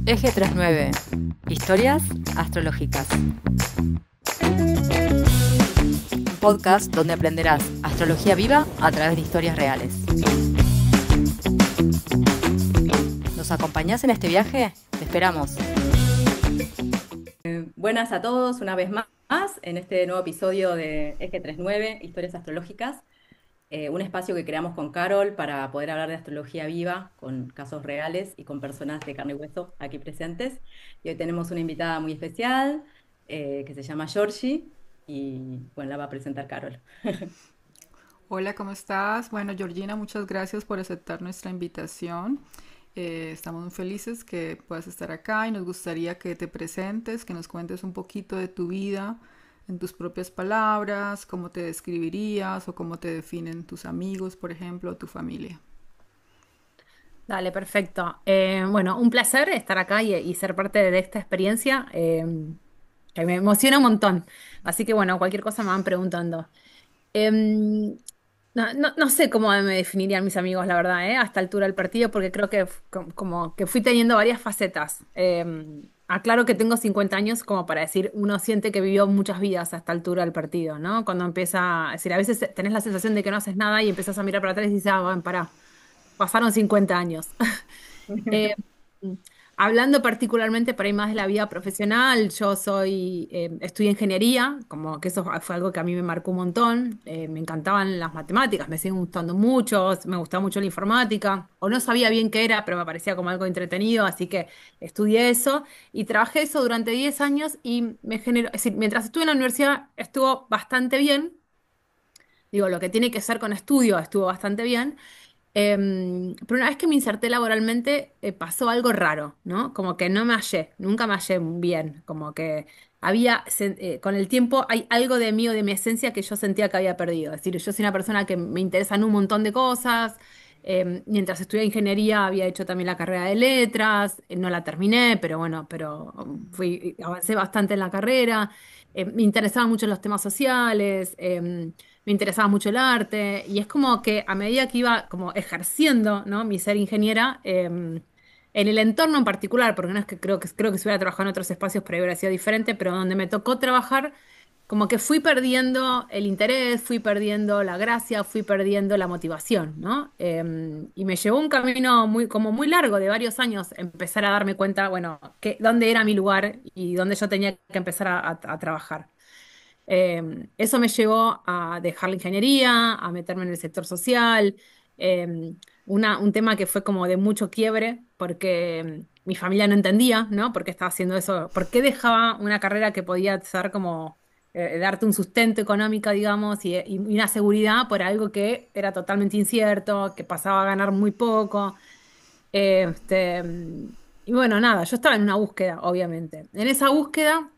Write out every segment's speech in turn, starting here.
Eje 39. Historias astrológicas. Un podcast donde aprenderás astrología viva a través de historias reales. ¿Nos acompañás en este viaje? Te esperamos. Buenas a todos, una vez más, en este nuevo episodio de Eje 39, Historias Astrológicas. Un espacio que creamos con Carol para poder hablar de astrología viva, con casos reales y con personas de carne y hueso aquí presentes. Y hoy tenemos una invitada muy especial, que se llama Georgie, y bueno, la va a presentar Carol. Hola, ¿cómo estás? Bueno, Georgina, muchas gracias por aceptar nuestra invitación. Estamos muy felices que puedas estar acá y nos gustaría que te presentes, que nos cuentes un poquito de tu vida en tus propias palabras, cómo te describirías o cómo te definen tus amigos, por ejemplo, o tu familia. Dale, perfecto. Bueno, un placer estar acá y ser parte de esta experiencia, que me emociona un montón. Así que bueno, cualquier cosa me van preguntando. Em, no sé cómo me definirían mis amigos, la verdad, a esta altura del partido, porque creo que como que fui teniendo varias facetas. Aclaro que tengo 50 años como para decir, uno siente que vivió muchas vidas a esta altura del partido, ¿no? Cuando empieza, es decir, a veces tenés la sensación de que no haces nada y empiezas a mirar para atrás y dices, ah, bueno, pará, pasaron 50 años. Eh, Hablando particularmente para ir más de la vida profesional, yo estudié ingeniería, como que eso fue algo que a mí me marcó un montón. Me encantaban las matemáticas, me siguen gustando mucho, me gustaba mucho la informática, o no sabía bien qué era, pero me parecía como algo entretenido, así que estudié eso y trabajé eso durante 10 años y me generó, es decir, mientras estuve en la universidad estuvo bastante bien, digo, lo que tiene que ser con estudio estuvo bastante bien. Pero una vez que me inserté laboralmente, pasó algo raro, ¿no? Como que no me hallé, nunca me hallé bien, como que con el tiempo hay algo de mí o de mi esencia que yo sentía que había perdido. Es decir, yo soy una persona que me interesan un montón de cosas. Mientras estudié ingeniería había hecho también la carrera de letras, no la terminé, pero bueno, avancé bastante en la carrera. Me interesaban mucho los temas sociales. Me interesaba mucho el arte y es como que a medida que iba como ejerciendo, ¿no? Mi ser ingeniera, en el entorno en particular, porque no es que creo que si hubiera trabajado en otros espacios por ahí hubiera sido diferente, pero donde me tocó trabajar, como que fui perdiendo el interés, fui perdiendo la gracia, fui perdiendo la motivación, ¿no? Y me llevó un camino como muy largo de varios años empezar a darme cuenta, bueno, dónde era mi lugar y dónde yo tenía que empezar a trabajar. Eso me llevó a dejar la ingeniería, a meterme en el sector social, eh, un tema que fue como de mucho quiebre, porque mi familia no entendía, ¿no? ¿Por qué estaba haciendo eso? ¿Por qué dejaba una carrera que podía ser como darte un sustento económico, digamos, y una seguridad por algo que era totalmente incierto, que pasaba a ganar muy poco? Este, y bueno, nada, yo estaba en una búsqueda, obviamente. En esa búsqueda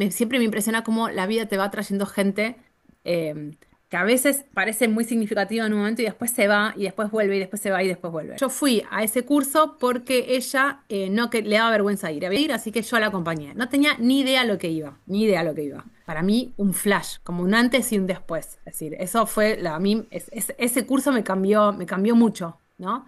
siempre me impresiona cómo la vida te va trayendo gente eh, que a veces parece muy significativa en un momento y después se va y después vuelve y después se va y después vuelve. Yo fui a ese curso porque ella no que le daba vergüenza ir, así que yo la acompañé. No tenía ni idea lo que iba, ni idea lo que iba. Para mí, un flash, como un antes y un después. Es decir, eso fue, a mí, ese curso me cambió mucho, ¿no?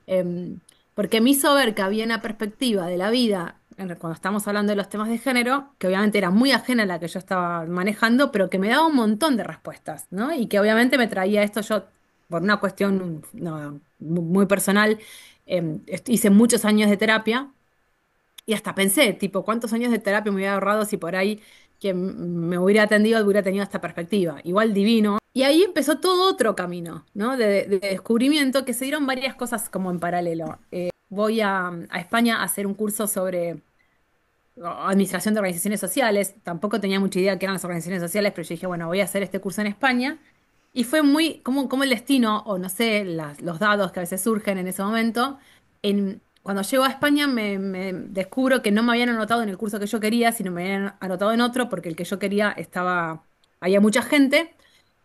Em, Porque me hizo ver que había una perspectiva de la vida, cuando estamos hablando de los temas de género, que obviamente era muy ajena a la que yo estaba manejando, pero que me daba un montón de respuestas, ¿no? Y que obviamente me traía esto yo, por una cuestión no, muy personal, hice muchos años de terapia y hasta pensé, tipo, ¿cuántos años de terapia me hubiera ahorrado si por ahí quien me hubiera atendido hubiera tenido esta perspectiva? Igual divino. Y ahí empezó todo otro camino, ¿no? De descubrimiento, que se dieron varias cosas como en paralelo. Voy a España a hacer un curso sobre administración de organizaciones sociales. Tampoco tenía mucha idea de qué eran las organizaciones sociales, pero yo dije, bueno, voy a hacer este curso en España. Y fue muy, como el destino, o no sé, los dados que a veces surgen en ese momento. Cuando llego a España me descubro que no me habían anotado en el curso que yo quería, sino me habían anotado en otro, porque el que yo quería había mucha gente.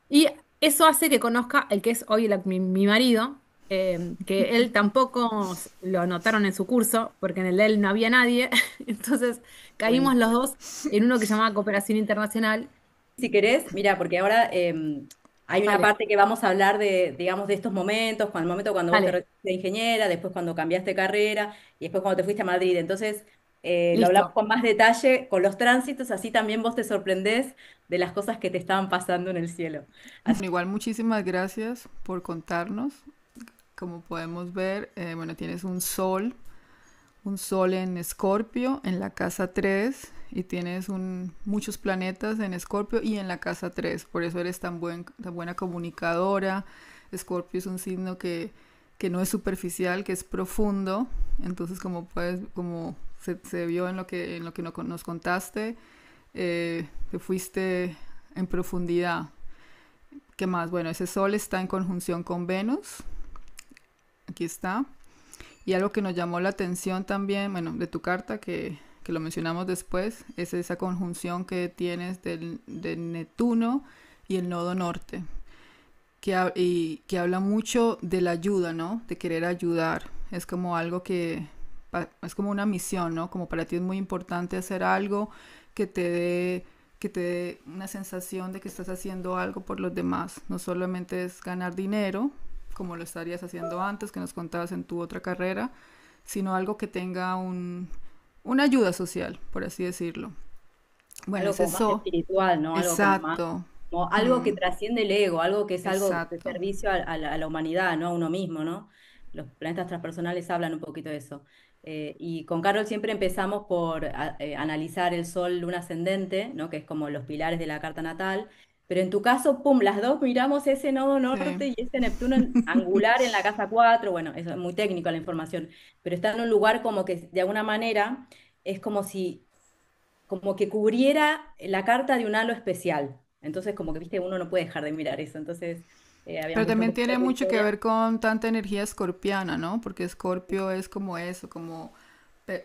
Y eso hace que conozca el que es hoy mi marido, que él tampoco lo anotaron en su curso, porque en el de él no había nadie. Entonces caímos los Buenísimo. dos en uno que se llamaba Cooperación Internacional. Si querés, mira, porque ahora Hay una Vale, parte que vamos a hablar de, digamos, de estos momentos, el momento cuando vos te dale, recibiste de ingeniera, después cuando cambiaste carrera y después cuando te fuiste a Madrid. Entonces, lo hablamos listo. con más detalle con los tránsitos, así también vos te sorprendés de las cosas que te estaban pasando en el cielo. Bueno, igual muchísimas gracias por contarnos. Como podemos ver, bueno, tienes un sol en Escorpio, en la casa 3 y tienes muchos planetas en Escorpio y en la casa 3. Por eso eres tan buena comunicadora. Escorpio es un signo que no es superficial, que es profundo. Entonces, como se vio en lo que nos contaste, te fuiste en profundidad. ¿Qué más? Bueno, ese sol está en conjunción con Venus. Aquí está. Y algo que nos llamó la atención también, bueno, de tu carta, que lo mencionamos después, es esa conjunción que tienes de Neptuno y el nodo norte, y que habla mucho de la ayuda, ¿no? De querer ayudar. Es como algo es como una misión, ¿no? Como para ti es muy importante hacer algo que que te dé una sensación de que estás haciendo algo por los demás. No solamente es ganar dinero, como lo estarías haciendo antes, que nos contabas en tu otra carrera, sino algo que tenga una ayuda social, por así decirlo. Bueno, Algo es como más eso. espiritual, ¿no? Algo como más, Exacto. como algo que Mm, trasciende el ego, algo que es algo de exacto. servicio a la humanidad, ¿no? A uno mismo, ¿no? Los planetas transpersonales hablan un poquito de eso. Y con Carol siempre empezamos por analizar el Sol, Luna ascendente, ¿no? Que es como los pilares de la carta natal. Pero en tu caso, pum, las dos miramos ese nodo Sí. norte y ese Neptuno angular en la casa 4. Bueno, eso es muy técnico la información, pero está en un lugar como que de alguna manera es como si como que cubriera la carta de un halo especial. Entonces, como que, viste, uno no puede dejar de mirar eso. Entonces, Pero habíamos visto un también poquito de tiene tu mucho que historia. ver con tanta energía escorpiana, ¿no? Porque Escorpio es como eso, como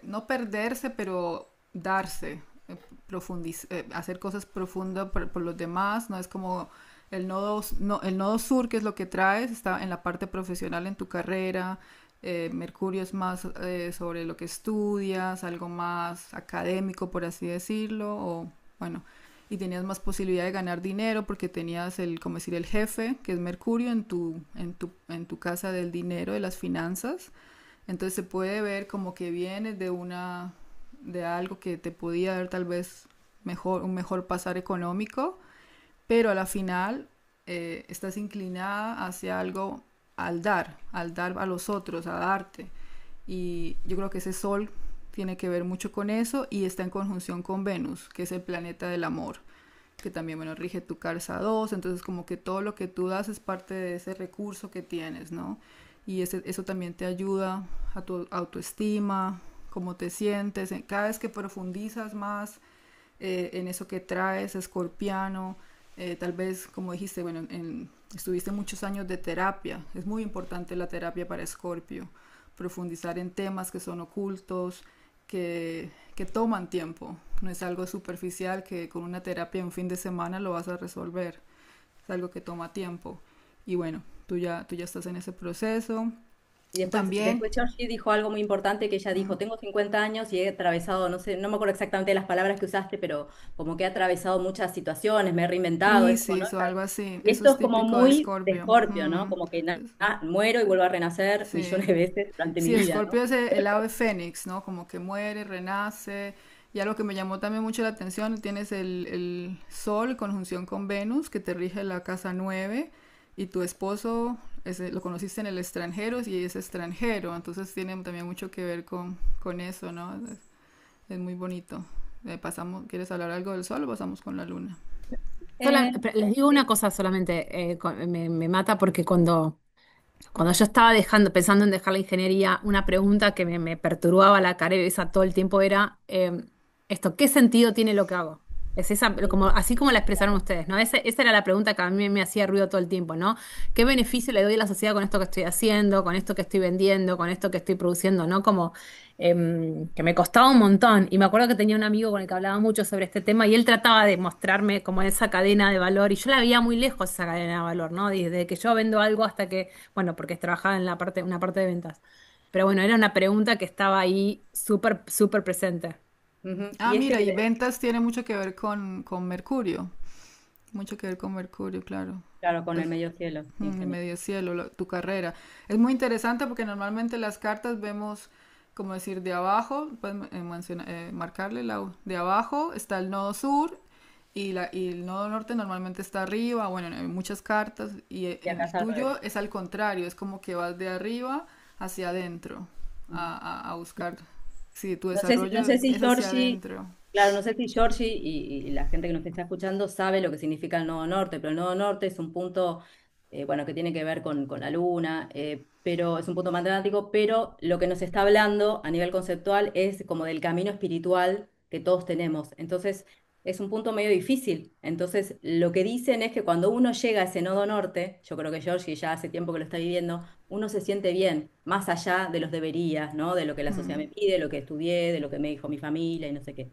no perderse, pero darse, hacer cosas profundas por los demás, no es como el nodo sur, que es lo que traes, está en la parte profesional en tu carrera. Mercurio es más sobre lo que estudias, algo más académico, por así decirlo, o bueno, y tenías más posibilidad de ganar dinero porque tenías como decir, el jefe, que es Mercurio, en tu casa del dinero, de las finanzas. Entonces se puede ver como que vienes de algo que te podía dar tal vez un mejor pasar económico, pero a la final estás inclinada hacia algo al dar a los otros, a darte. Y yo creo que ese sol tiene que ver mucho con eso y está en conjunción con Venus, que es el planeta del amor, que también, bueno, rige tu casa 2, entonces como que todo lo que tú das es parte de ese recurso que tienes, ¿no? Y eso también te ayuda a tu autoestima, cómo te sientes, cada vez que profundizas más en eso que traes, escorpiano, tal vez, como dijiste, bueno, estuviste muchos años de terapia, es muy importante la terapia para Escorpio, profundizar en temas que son ocultos, que toman tiempo, no es algo superficial que con una terapia en un fin de semana lo vas a resolver, es algo que toma tiempo. Y bueno, tú ya estás en ese proceso. Y También, después Georgie dijo algo muy importante que ella dijo, tengo 50 años y he atravesado, no sé, no me acuerdo exactamente las palabras que usaste, pero como que he atravesado muchas situaciones, me he reinventado, es como, ¿no? Isis o algo así, Y eso esto es es como típico de muy de Escorpio. Escorpio, ¿no? Como que muero y vuelvo a renacer millones Sí. de veces durante mi Sí, vida, ¿no? Escorpio es el ave fénix, ¿no? Como que muere, renace. Y algo que me llamó también mucho la atención, tienes el Sol, conjunción con Venus, que te rige la casa 9 y tu esposo lo conociste en el extranjero y es extranjero, entonces tiene también mucho que ver con eso, ¿no? Es muy bonito. ¿Quieres hablar algo del Sol o pasamos con la Luna? Eh, Les digo una sí. cosa solamente, me mata porque cuando yo estaba pensando en dejar la ingeniería, una pregunta que me perturbaba la cabeza todo el tiempo era ¿qué sentido tiene lo que hago? Es esa, como, así como la expresaron ustedes, ¿no? Esa era la pregunta que a mí me hacía ruido todo el tiempo, ¿no? ¿Qué beneficio le doy a la sociedad con esto que estoy haciendo, con esto que estoy vendiendo, con esto que estoy produciendo, ¿no? Como que me costaba un montón. Y me acuerdo que tenía un amigo con el que hablaba mucho sobre este tema y él trataba de mostrarme como esa cadena de valor y yo la veía muy lejos esa cadena de valor, ¿no? Desde que yo vendo algo hasta que, bueno, porque trabajaba en una parte de ventas. Pero bueno, era una pregunta que estaba ahí súper, súper presente. Ujú. Ah, Y este mira, que y ventas tiene mucho que ver con Mercurio. mucho que ver con Mercurio, claro. Claro, con el Pues medio cielo, sí, el genial. medio cielo, tu carrera. Es muy interesante porque normalmente las cartas vemos, como decir, de abajo, puedes marcarle de abajo está el nodo sur y el nodo norte normalmente está arriba, bueno, hay muchas cartas y Y acá el es al revés. tuyo es al contrario, es como que vas de arriba hacia adentro Ujú. a buscar, sí, tu No desarrollo sé si es hacia Georgie, adentro. claro, no sé si Georgie y la gente que nos está escuchando sabe lo que significa el nodo norte, pero el nodo norte es un punto, bueno, que tiene que ver con la luna, pero es un punto matemático, pero lo que nos está hablando a nivel conceptual es como del camino espiritual que todos tenemos. Entonces, es un punto medio difícil. Entonces, lo que dicen es que cuando uno llega a ese nodo norte, yo creo que Georgie ya hace tiempo que lo está viviendo, uno se siente bien, más allá de los deberías, ¿no? De lo que la sociedad me pide, de lo que estudié, de lo que me dijo mi familia y no sé qué.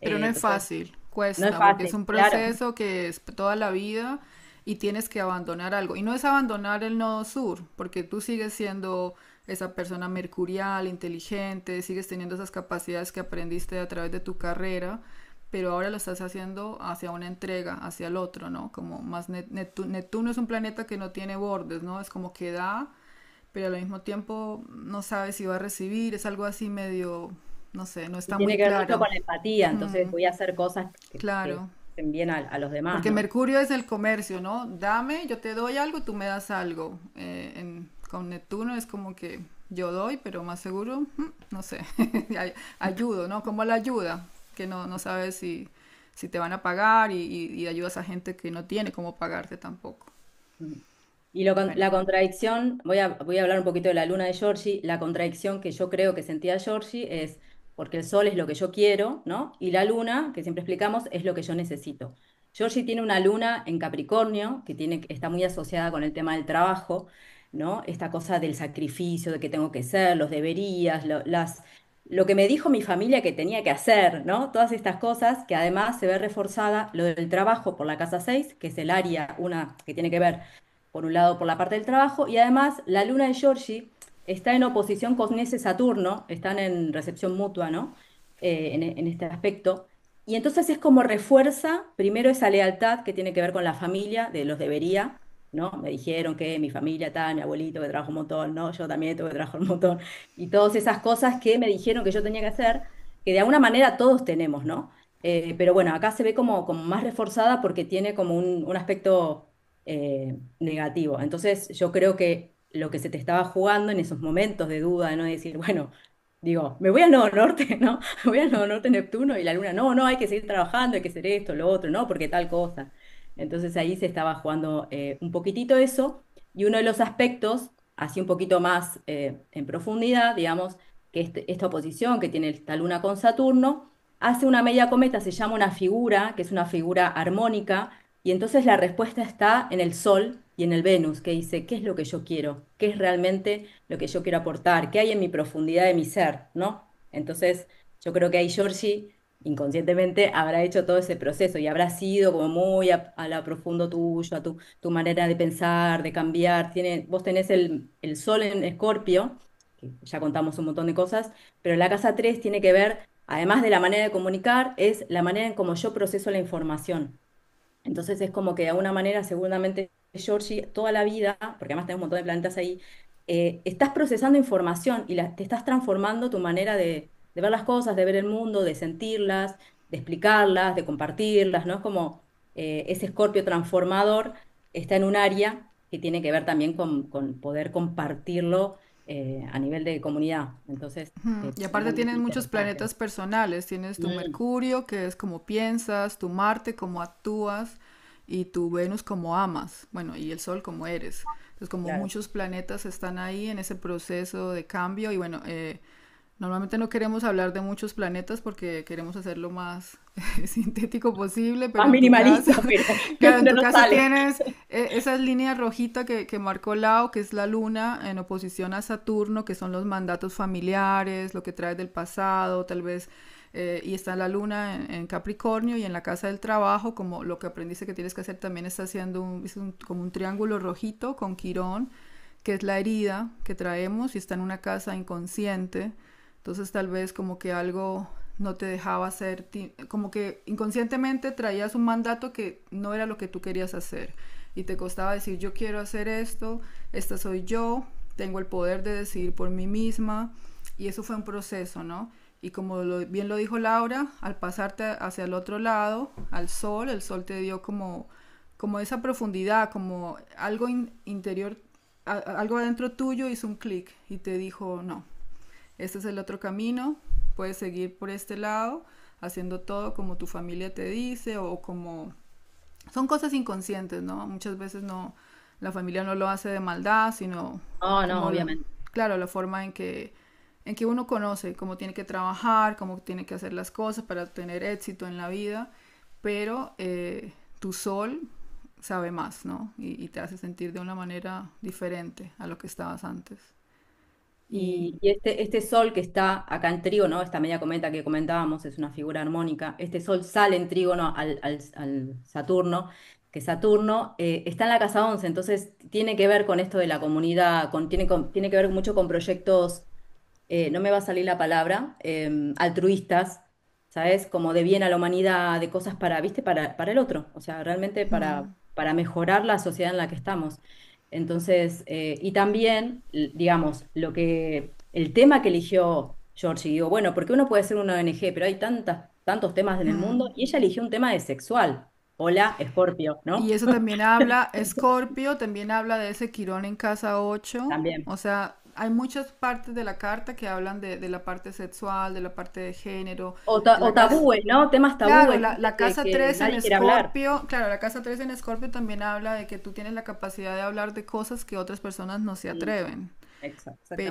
Pero no es Entonces, fácil, no es cuesta, porque es fácil, un claro. proceso que es toda la vida y tienes que abandonar algo. Y no es abandonar el nodo sur, porque tú sigues siendo esa persona mercurial, inteligente, sigues teniendo esas capacidades que aprendiste a través de tu carrera, pero ahora lo estás haciendo hacia una entrega, hacia el otro, ¿no? Como más Neptuno es un planeta que no tiene bordes, ¿no? Es como que da, pero al mismo tiempo no sabe si va a recibir, es algo así medio, no sé, no Y está muy tiene que ver mucho claro. con la empatía, entonces voy a hacer cosas que Claro, hacen bien a los demás, porque ¿no? Mercurio es el comercio, ¿no? Dame, yo te doy algo, tú me das algo. Con Neptuno es como que yo doy, pero más seguro, no sé, ayudo, ¿no? Como la ayuda, que no sabes si te van a pagar y ayudas a gente que no tiene cómo pagarte tampoco. Ujú. Y Bueno, la contradicción, voy a hablar un poquito de la luna de Giorgi, la contradicción que yo creo que sentía Giorgi es porque el sol es lo que yo quiero, ¿no? Y la luna, que siempre explicamos, es lo que yo necesito. Giorgi tiene una luna en Capricornio, que está muy asociada con el tema del trabajo, ¿no? Esta cosa del sacrificio, de que tengo que ser, los deberías, lo que me dijo mi familia que tenía que hacer, ¿no? Todas estas cosas que además se ve reforzada lo del trabajo por la casa 6, que es el área, una que tiene que ver por un lado por la parte del trabajo, y además la luna de Giorgi está en oposición con ese Saturno, están en recepción mutua, ¿no? En este aspecto. Y entonces es como refuerza primero esa lealtad que tiene que ver con la familia, de los debería, ¿no? Me dijeron que mi familia tal, mi abuelito que trabaja un montón, ¿no? Yo también tengo que trabajar un montón. Y todas esas cosas que me dijeron que yo tenía que hacer, que de alguna manera todos tenemos, ¿no? Pero bueno, acá se ve como más reforzada porque tiene como un aspecto negativo. Entonces, yo creo que lo que se te estaba jugando en esos momentos de duda, de no decir, bueno, digo, me voy al Nodo Norte, ¿no? Me voy al Nodo Norte Neptuno y la Luna, no, no, hay que seguir trabajando, hay que hacer esto, lo otro, ¿no? Porque tal cosa. Entonces ahí se estaba jugando un poquitito eso y uno de los aspectos, así un poquito más en profundidad, digamos, que esta oposición que tiene esta Luna con Saturno, hace una media cometa, se llama una figura, que es una figura armónica, y entonces la respuesta está en el Sol y en el Venus, que dice, ¿qué es lo que yo quiero? ¿Qué es realmente lo que yo quiero aportar? ¿Qué hay en mi profundidad de mi ser? ¿No? Entonces, yo creo que ahí Georgie inconscientemente habrá hecho todo ese proceso y habrá sido como muy a lo profundo tuyo, a tu manera de pensar, de cambiar. Vos tenés el Sol en Escorpio, que ya contamos un montón de cosas, pero la casa 3 tiene que ver, además de la manera de comunicar, es la manera en cómo yo proceso la información. Entonces es como que de alguna manera, seguramente, Georgie, toda la vida, porque además tenés un montón de planetas ahí, estás procesando información y te estás transformando tu manera de ver las cosas, de ver el mundo, de sentirlas, de explicarlas, de compartirlas, ¿no? Es como ese escorpio transformador está en un área que tiene que ver también con poder compartirlo a nivel de comunidad. Entonces, y aparte realmente es tienes muchos interesante. planetas personales. Tienes tu Mm, Mercurio, que es como piensas, tu Marte, como actúas, y tu Venus, como amas. Bueno, y el Sol, como eres. Entonces, como claro. muchos planetas están ahí en ese proceso de cambio. Y bueno, normalmente no queremos hablar de muchos planetas porque queremos hacerlo más sintético posible, pero Más en tu caso, minimalista, claro, en pero tu no caso sale. tienes esa línea rojita que marcó Lao, que es la luna en oposición a Saturno, que son los mandatos familiares, lo que traes del pasado, tal vez, y está la luna en Capricornio y en la casa del trabajo, como lo que aprendiste que tienes que hacer también está haciendo como un triángulo rojito con Quirón, que es la herida que traemos y está en una casa inconsciente. Entonces tal vez como que algo no te dejaba hacer, como que inconscientemente traías un mandato que no era lo que tú querías hacer y te costaba decir yo quiero hacer esto, esta soy yo, tengo el poder de decidir por mí misma y eso fue un proceso, ¿no? Y como bien lo dijo Laura, al pasarte hacia el otro lado, al sol, el sol te dio como esa profundidad, como algo interior, algo adentro tuyo hizo un clic y te dijo, no, este es el otro camino, puedes seguir por este lado, haciendo todo como tu familia te dice o como... Son cosas inconscientes, ¿no? Muchas veces no, la familia no lo hace de maldad, sino No, no, como, obviamente. claro, la forma en que uno conoce cómo tiene que trabajar, cómo tiene que hacer las cosas para tener éxito en la vida, pero tu sol sabe más, ¿no? Y te hace sentir de una manera diferente a lo que estabas antes. Y Y este sol que está acá en trígono, esta media cometa que comentábamos, es una figura armónica. Este sol sale en trígono al Saturno, que Saturno está en la casa 11, entonces tiene que ver con esto de la comunidad, tiene que ver mucho con proyectos, no me va a salir la palabra, altruistas, ¿sabes? Como de bien a la humanidad, de cosas para, ¿viste? Para el otro, o sea, realmente mm, para mejorar la sociedad en la que estamos. Entonces, y también, digamos, el tema que eligió Georgie, digo, bueno, porque uno puede ser una ONG, pero hay tantos temas en el mundo, mm. y ella eligió un tema de sexual. Hola, Escorpio, Y ¿no? eso también habla, Escorpio también habla de ese Quirón en casa 8. También. O sea, hay muchas partes de la carta que hablan de la parte sexual, de la parte de género, de O la casa... tabúes, ¿no? Temas Claro, tabúes, la casa que 3 en nadie quiere hablar. Escorpio, claro, la casa 3 en Escorpio también habla de que tú tienes la capacidad de hablar de cosas que otras personas no se Sí, atreven.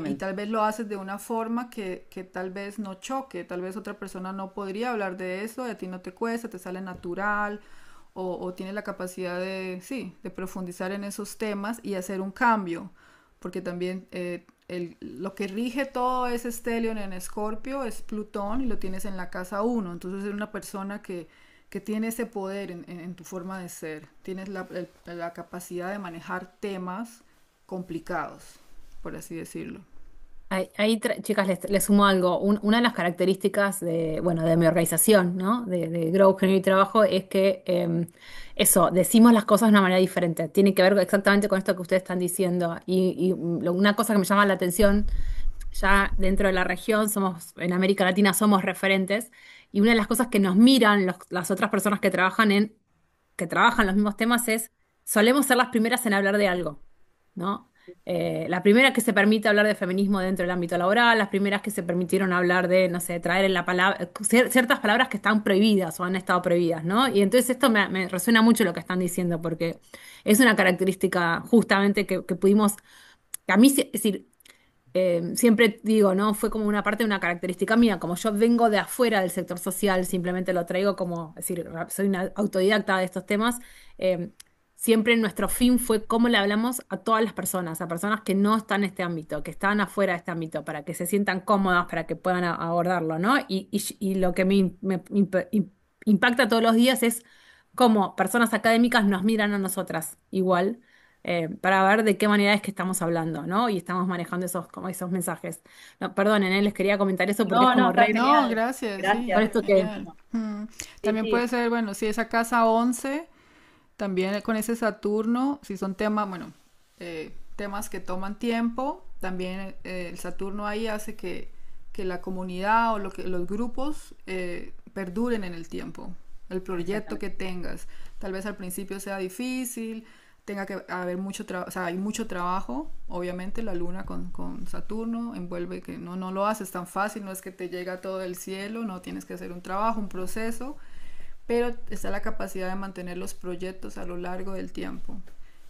Y exactamente. tal vez lo haces de una forma que tal vez no choque, tal vez otra persona no podría hablar de eso, y a ti no te cuesta, te sale natural, o tienes la capacidad de, sí, de profundizar en esos temas y hacer un cambio, porque también lo que rige todo ese stellium en Escorpio es Plutón y lo tienes en la casa 1, entonces es una persona que tiene ese poder en tu forma de ser, tienes la capacidad de manejar temas complicados, por así decirlo. Chicas, les sumo algo. Una de las características de, bueno, de mi organización, ¿no? De Grow Genio y Trabajo es que eso, decimos las cosas de una manera diferente. Tiene que ver exactamente con esto que ustedes están diciendo. Una cosa que me llama la atención, ya dentro de la región, en América Latina somos referentes, y una de las cosas que nos miran las otras personas que trabajan los mismos temas es, solemos ser las primeras en hablar de algo, ¿no? La primera que se permite hablar de feminismo dentro del ámbito laboral, las primeras que se permitieron hablar de, no sé, traer en la palabra, ciertas palabras que están prohibidas o han estado prohibidas, ¿no? Y entonces esto me resuena mucho lo que están diciendo, porque es una característica justamente que pudimos, que a mí, es decir, siempre digo, ¿no? Fue como una parte de una característica mía, como yo vengo de afuera del sector social, simplemente lo traigo como, es decir, soy una autodidacta de estos temas. eh, Siempre nuestro fin fue cómo le hablamos a todas las personas, a personas que no están en este ámbito, que están afuera de este ámbito, para que se sientan cómodas, para que puedan abordarlo, ¿no? Y lo que impacta todos los días es cómo personas académicas nos miran a nosotras igual, para ver de qué manera es que estamos hablando, ¿no? Y estamos manejando como esos mensajes. No, perdonen, les quería comentar eso porque es No, no, como está re, No, genial. gracias, por sí, Gracias. esto que, genial. Sí, También puede sí. ser, bueno, si esa casa 11 también con ese Saturno, si son temas, bueno, temas que toman tiempo, también el Saturno ahí hace que la comunidad o los grupos perduren en el tiempo, el proyecto que Exactamente. tengas. Tal vez al principio sea difícil, tenga que haber mucho trabajo, o sea, hay mucho trabajo, obviamente la luna con Saturno envuelve que no lo haces tan fácil, no es que te llega todo el cielo, no tienes que hacer un trabajo, un proceso, pero está la capacidad de mantener los proyectos a lo largo del tiempo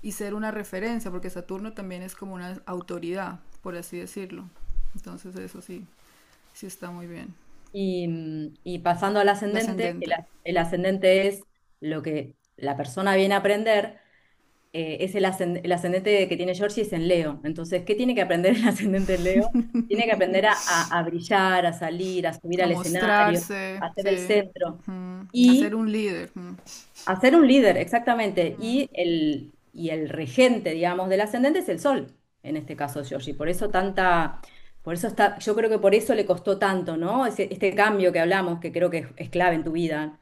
y ser una referencia, porque Saturno también es como una autoridad, por así decirlo. Entonces eso sí, sí está muy bien. Y pasando al El ascendente, ascendente. el ascendente es lo que la persona viene a aprender, es el ascendente que tiene Georgie es en Leo. Entonces, ¿qué tiene que aprender el ascendente en Leo? Tiene que aprender a brillar, a salir, a subir A al escenario, mostrarse, a ser el sí. centro A ser y un líder. a ser un líder, exactamente. Y el regente, digamos, del ascendente es el Sol, en este caso, Georgie. Por eso tanta Por eso está, yo creo que por eso le costó tanto, ¿no? Este cambio que hablamos, que creo que es clave en tu vida,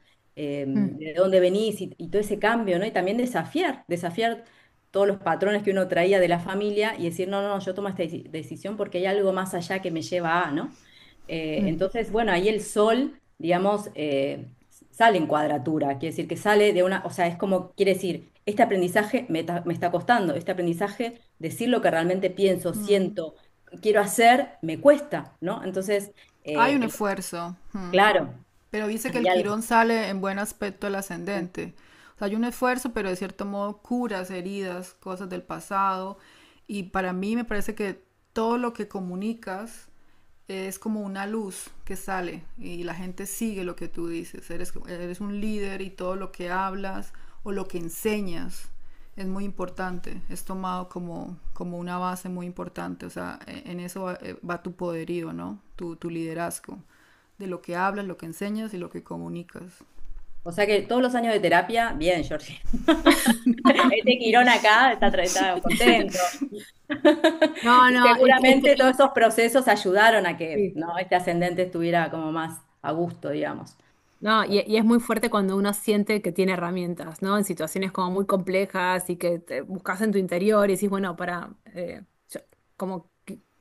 Mm, de dónde venís y todo ese cambio, ¿no? Y también desafiar todos los patrones que uno traía de la familia y decir, no, no, yo tomo esta decisión porque hay algo más allá que me lleva a, ¿no? mm. Entonces, bueno, ahí el sol, digamos, sale en cuadratura, quiere decir que sale de una, o sea, es como, quiere decir, este aprendizaje me está costando, este aprendizaje, decir lo que realmente pienso, Mm. siento, quiero hacer, me cuesta, ¿no? Entonces, Hay un eh, esfuerzo. claro, Pero dice que hay el algo. Quirón sale en buen aspecto el ascendente. O sea, hay un esfuerzo, pero de cierto modo curas heridas, cosas del pasado. Y para mí me parece que todo lo que comunicas es como una luz que sale y la gente sigue lo que tú dices. Eres un líder y todo lo que hablas o lo que enseñas es muy importante. Es tomado como una base muy importante. O sea, en eso va tu poderío, ¿no? Tu liderazgo de lo que hablas, lo que enseñas y lo que comunicas. O sea que todos los años de terapia, bien, Georgie. Este Quirón acá está contento. No, Y no, seguramente todos esos procesos ayudaron a que, sí. ¿no? Este ascendente estuviera como más a gusto, digamos. No, y es muy fuerte cuando uno siente que tiene herramientas, ¿no? En situaciones como muy complejas y que te buscas en tu interior y decís, bueno, como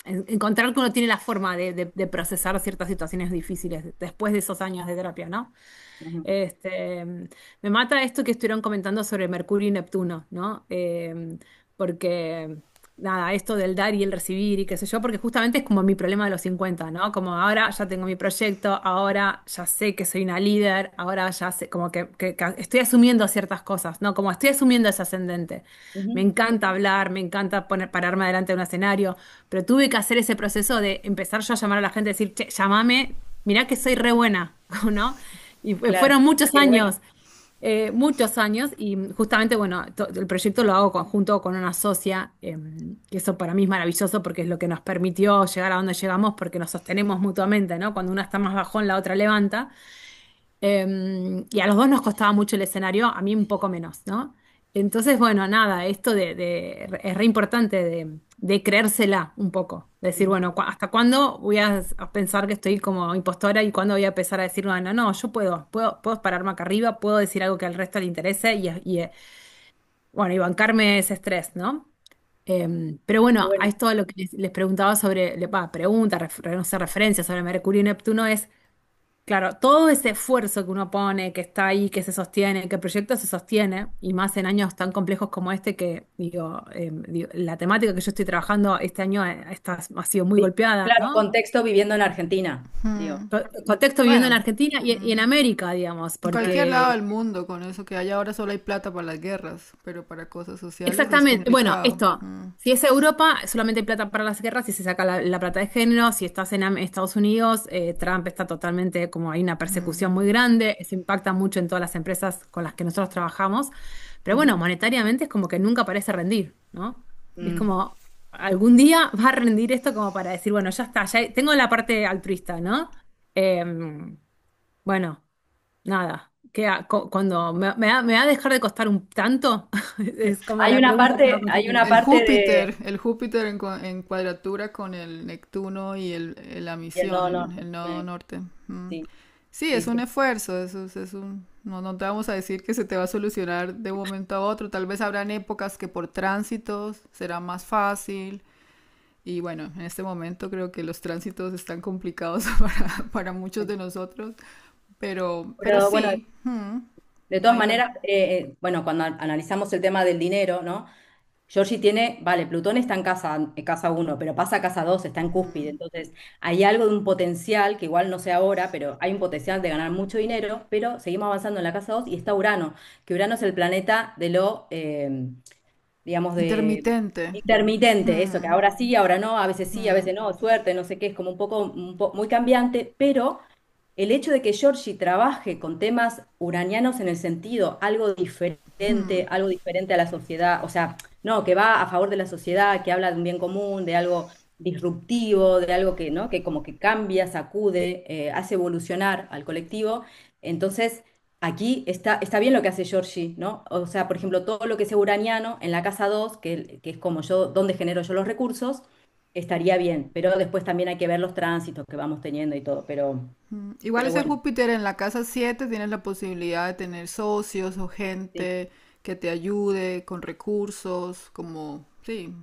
encontrar que uno tiene la forma de procesar ciertas situaciones difíciles después de esos años de terapia, ¿no? Ujú. Este, me mata esto que estuvieron comentando sobre Mercurio y Neptuno, ¿no? Porque, nada, esto del dar y el recibir y qué sé yo, porque justamente es como mi problema de los 50, ¿no? Como ahora ya tengo mi proyecto, ahora ya sé que soy una líder, ahora ya sé, como que estoy asumiendo ciertas cosas, ¿no? Como estoy asumiendo ese ascendente. Me Ujú. encanta hablar, me encanta pararme delante de un escenario, pero tuve que hacer ese proceso de empezar yo a llamar a la gente y decir, che, llámame, mirá que soy re buena, ¿no? Y Claro, fueron qué bueno. muchos años, y justamente, bueno, el proyecto lo hago junto con una socia, que eso para mí es maravilloso porque es lo que nos permitió llegar a donde llegamos, porque nos sostenemos mutuamente, ¿no? Cuando una está más bajón, la otra levanta. Y a los dos nos costaba mucho el escenario, a mí un poco menos, ¿no? Entonces, bueno, nada, esto es re importante de creérsela un poco. Decir, Ujú. bueno, ¿hasta cuándo voy a pensar que estoy como impostora y cuándo voy a empezar a decir, bueno, no, yo puedo pararme acá arriba, puedo decir algo que al resto le interese bueno, y bancarme ese estrés, ¿no? Pero Qué bueno, a bueno. esto a lo que les preguntaba sobre, pregunta, no sé, referencia sobre Mercurio y Neptuno es. Claro, todo ese esfuerzo que uno pone, que está ahí, que se sostiene, que el proyecto se sostiene, y más en años tan complejos como este, que la temática que yo estoy trabajando este año ha sido muy golpeada, Claro, ¿no? contexto viviendo en Argentina, digo. Contexto viviendo en Bueno, Argentina y en América, digamos, en cualquier porque lado del mundo con eso que hay ahora solo hay plata para las guerras, pero para cosas sociales es exactamente. Bueno, complicado. esto, si es Europa, solamente hay plata para las guerras, si se saca la plata de género, si estás en Estados Unidos, Trump está totalmente, como hay una persecución muy grande, eso impacta mucho en todas las empresas con las que nosotros trabajamos, pero bueno, Ujú. monetariamente es como que nunca parece rendir, ¿no? Es Mm. como, algún día va a rendir esto como para decir, bueno, ya está, ya tengo la parte altruista, ¿no? Em, bueno, nada, cuando me va a dejar de costar un tanto, es como la pregunta que me hago Hay siempre. una parte de, El Júpiter en cuadratura con el Neptuno y la y el misión, nodo norte. el nodo norte. Sí, Sí, sí, es un sí. esfuerzo, no, no te vamos a decir que se te va a solucionar de un momento a otro, tal vez habrán épocas que por tránsitos será más fácil y bueno, en este momento creo que los tránsitos están complicados para muchos de nosotros, pero Pero bueno, sí, de todas hay una... maneras, bueno, cuando analizamos el tema del dinero, ¿no? Giorgi tiene, vale, Plutón está en casa uno, pero pasa a casa 2, está en cúspide. Entonces, hay algo de un potencial, que igual no sé ahora, pero hay un potencial de ganar mucho dinero, pero seguimos avanzando en la casa 2 y está Urano, que Urano es el planeta de lo, digamos, de Intermitente. intermitente, eso, que Mm, ahora sí, ahora no, sí, a mm, veces no, suerte, no sé qué, es como un poco, muy cambiante, pero el hecho de que Giorgi trabaje con temas uranianos en el sentido algo diferente a la sociedad, o sea, no, que va a favor de la sociedad, que habla de un bien común, de algo disruptivo, de algo que, ¿no? Que como que cambia, sacude, hace evolucionar al colectivo. Entonces, aquí está bien lo que hace Giorgi, ¿no? O sea, por ejemplo, todo lo que sea uraniano en la casa 2 que es como yo, donde genero yo los recursos, estaría bien, pero después también hay que ver los tránsitos que vamos teniendo y todo, Igual pero ese bueno, Júpiter en la casa 7 tienes la posibilidad de tener socios o sí, gente que te ayude con recursos, como, sí,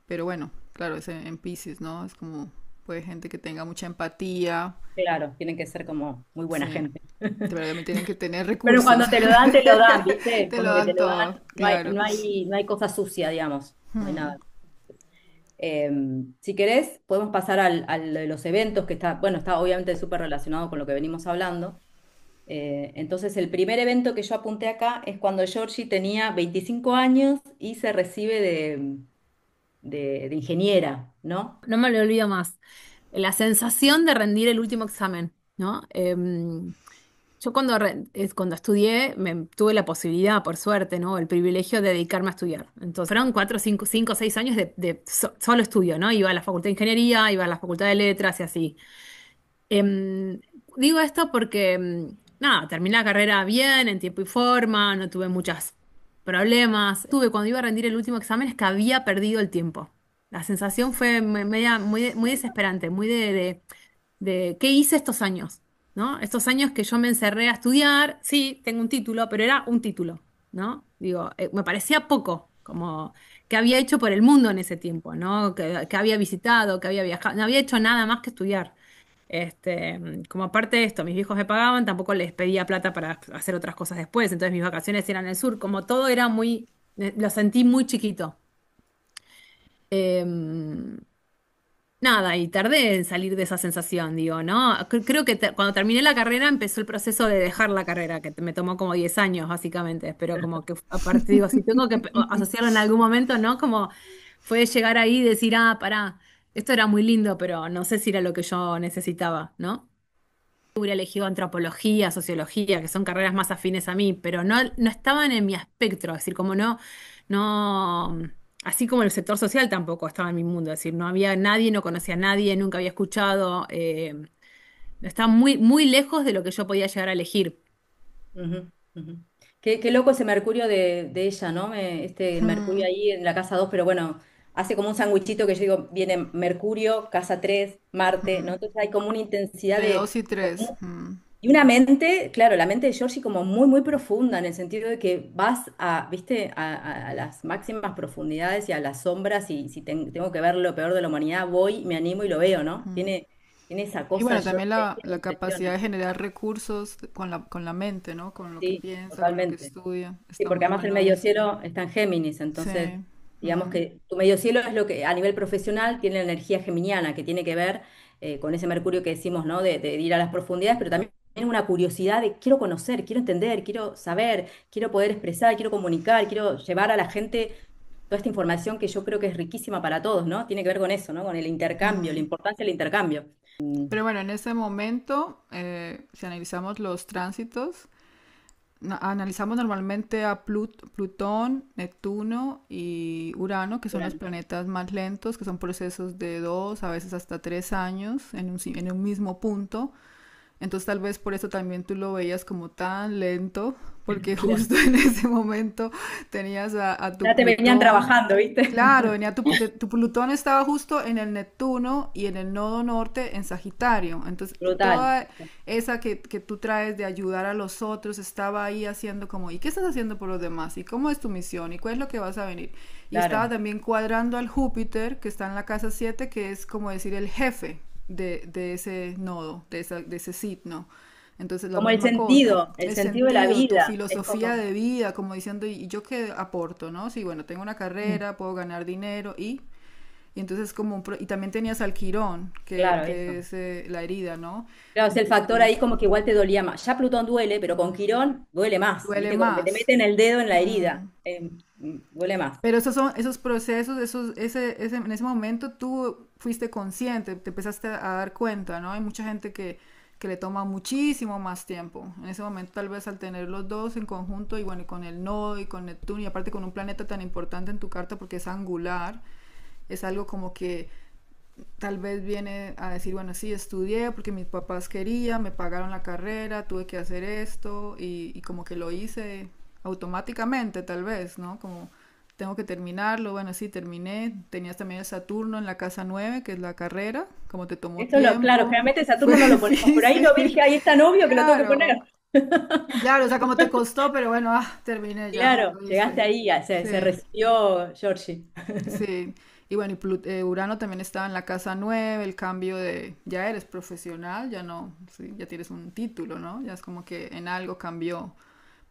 pero bueno, claro, es en Piscis, ¿no? Es como, puede gente que tenga mucha empatía, claro, tienen que ser como muy buena sí, gente. pero también tienen que tener Pero recursos. cuando te lo dan, ¿viste? Te lo Como que te dan lo dan, todo, claro. no hay cosa sucia, digamos, no hay nada. Si querés, podemos pasar al de los eventos, que está, bueno, está obviamente súper relacionado con lo que venimos hablando. Entonces, el primer evento que yo apunté acá es cuando Georgie tenía 25 años y se recibe de ingeniera, ¿no? No me lo olvido más. La sensación de rendir el último examen, ¿no? Yo cuando estudié tuve la posibilidad, por suerte, ¿no? El privilegio de dedicarme a estudiar. Entonces fueron 4, 5, 6 años de solo estudio, ¿no? Iba a la Facultad de Ingeniería, iba a la Facultad de Letras y así. Em, Digo esto porque, nada, terminé la carrera bien, en tiempo y forma, no tuve muchos problemas. Tuve cuando iba a rendir el último examen es que había perdido el tiempo. La sensación fue media, muy desesperante, muy de qué hice estos años, ¿no? Estos años que yo me encerré a estudiar, sí, tengo un título, pero era un título, ¿no? Digo, me parecía poco, como que había hecho por el mundo en ese tiempo, ¿no? Que había visitado, que había viajado, no había hecho nada más que estudiar. Como aparte de esto, mis viejos me pagaban, tampoco les pedía plata para hacer otras cosas después, entonces mis vacaciones eran en el sur, como todo era muy, lo sentí muy chiquito. Em, Nada, y tardé en salir de esa sensación, digo, ¿no? Creo que cuando terminé la carrera empezó el proceso de dejar la carrera, que me tomó como 10 años, básicamente, pero como que aparte, digo, si tengo que asociarlo en algún momento, ¿no? Como fue llegar ahí y decir, ah, pará, esto era muy lindo, pero no sé si era lo que yo necesitaba, ¿no? Hubiera elegido antropología, sociología, que son carreras más afines a mí, pero no estaban en mi espectro, es decir, como no, así como el sector social tampoco estaba en mi mundo, es decir, no había nadie, no conocía a nadie, nunca había escuchado, estaba muy lejos de lo que yo podía llegar a elegir. Ujú, ujú. Qué loco ese Mercurio de ella, ¿no? El Mercurio ahí en la casa 2, pero bueno, hace como un sandwichito que yo digo, viene Mercurio, casa 3, Marte, ¿no? Entonces hay como una intensidad De dos y tres. y una mente, claro, la mente de Georgie como muy, muy profunda, en el sentido de que vas a, viste, a las máximas profundidades y a las sombras, y si tengo que ver lo peor de la humanidad, voy, me animo y lo veo, ¿no? Tiene esa Y cosa bueno, también Georgie que me la capacidad impresiona. de generar recursos con la mente, ¿no? Con lo que Sí, piensa, con lo que totalmente. estudia. Sí, Está porque muy además el bueno medio eso. cielo está en Géminis, entonces Sí. digamos que tu medio cielo es lo que a nivel profesional tiene la energía geminiana, que tiene que ver con ese Mercurio que decimos, ¿no? De ir a las profundidades, pero también una curiosidad de quiero conocer, quiero entender, quiero saber, quiero poder expresar, quiero comunicar, quiero llevar a la gente toda esta información que yo creo que es riquísima para todos, ¿no? Tiene que ver con eso, ¿no? Con el intercambio, la importancia del intercambio. Pero bueno, en ese momento, si analizamos los tránsitos, analizamos normalmente a Plutón, Neptuno y Urano, que son los Bueno, planetas más lentos, que son procesos de 2, a veces hasta 3 años en un mismo punto. Entonces tal vez por eso también tú lo veías como tan lento, porque claro. justo en ese momento tenías a tu Ya te venían Plutón. trabajando, ¿viste? Claro, tu Plutón estaba justo en el Neptuno y en el nodo norte en Sagitario. Entonces, Brutal. toda esa que tú traes de ayudar a los otros estaba ahí haciendo como, ¿y qué estás haciendo por los demás? ¿Y cómo es tu misión? ¿Y cuál es lo que vas a venir? Y estaba Claro. también cuadrando al Júpiter, que está en la casa 7 que es como decir el jefe de ese nodo, de ese signo. Entonces, la Como misma cosa, el el sentido de la sentido, tu vida. Es filosofía como, de vida, como diciendo, ¿y yo qué aporto, no? Sí, bueno, tengo una mm, carrera, puedo ganar dinero y entonces como y también tenías al Quirón, claro, que eso. es la herida, ¿no? Claro, es el factor ahí Entonces, como que igual te dolía más. Ya Plutón duele, pero con Quirón duele más, duele ¿viste? Como que te más. meten el dedo en la herida. Mm. Duele más. Pero esos son esos procesos, en ese momento tú fuiste consciente, te empezaste a dar cuenta, ¿no? Hay mucha gente que le toma muchísimo más tiempo. En ese momento tal vez al tener los dos en conjunto y bueno, y con el nodo y con Neptuno y aparte con un planeta tan importante en tu carta porque es angular, es algo como que tal vez viene a decir, bueno, sí, estudié porque mis papás querían, me pagaron la carrera, tuve que hacer esto y como que lo hice automáticamente tal vez, ¿no? Como tengo que terminarlo. Bueno, sí, terminé. Tenías también el Saturno en la casa 9, que es la carrera, como te tomó Claro, tiempo. generalmente Saturno Fue, no lo ponemos, sí, por ahí lo vi, sí, dije, ahí está novio que lo tengo que poner. claro. Claro, o sea, como te costó, pero bueno, terminé ya, Claro, lo llegaste hice. ahí, se Sí, recibió Georgie. sí. Y bueno, y Urano también estaba en la casa 9, el cambio de, ya eres profesional, ya no, sí, ya tienes un título, ¿no? Ya es como que en algo cambió,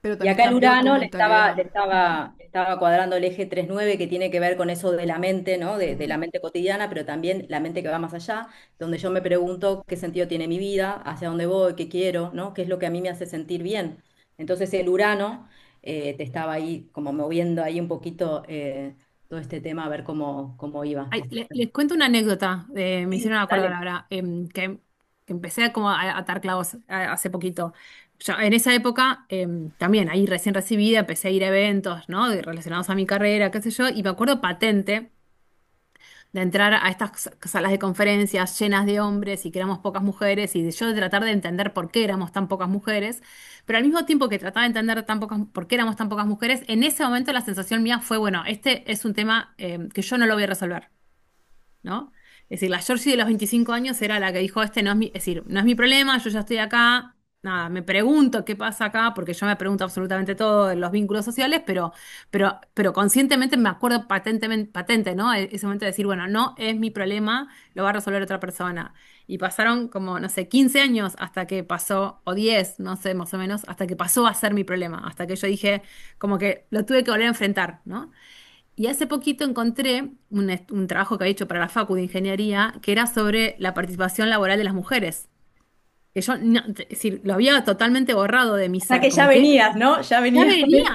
pero Y también acá el cambió tu Urano mentalidad. Mm, le estaba cuadrando el eje 3-9 que tiene que ver con eso de la mente, ¿no? De mm. la mente cotidiana, pero también la mente que va más allá, donde yo me pregunto qué sentido tiene mi vida, hacia dónde voy, qué quiero, ¿no? ¿Qué es lo que a mí me hace sentir bien? Entonces el Urano te estaba ahí como moviendo ahí un poquito todo este tema a ver cómo iba. Ay, les cuento una anécdota, me Sí, hicieron acordar dale. ahora, que empecé como a atar clavos hace poquito. Yo, en esa época, también ahí recién recibida, empecé a ir a eventos, ¿no? Relacionados a mi carrera, qué sé yo, y me acuerdo patente de entrar a estas salas de conferencias llenas de hombres y que éramos pocas mujeres, y de yo de tratar de entender por qué éramos tan pocas mujeres, pero al mismo tiempo que trataba de entender por qué éramos tan pocas mujeres, en ese momento la sensación mía fue, bueno, este es un tema que yo no lo voy a resolver. ¿No? Es decir, la Georgie de los 25 años era la que dijo, este no es mi, es decir, no es mi problema, yo ya estoy acá, nada, me pregunto qué pasa acá, porque yo me pregunto absolutamente todo de los vínculos sociales, pero conscientemente me acuerdo patentemente, patente, ¿no? Ese momento de decir, bueno, no es mi problema, lo va a resolver otra persona. Y pasaron como, no sé, 15 años hasta que pasó, o 10 no sé, más o menos, hasta que pasó a ser mi problema, hasta que yo dije, como que lo tuve que volver a enfrentar, ¿no? Y hace poquito encontré un trabajo que había hecho para la Facu de Ingeniería que era sobre la participación laboral de las mujeres. Que yo, es decir, lo había totalmente borrado de mi O sea ser, que ya como que venías, ¿no? Ya ya venías con venía. eso.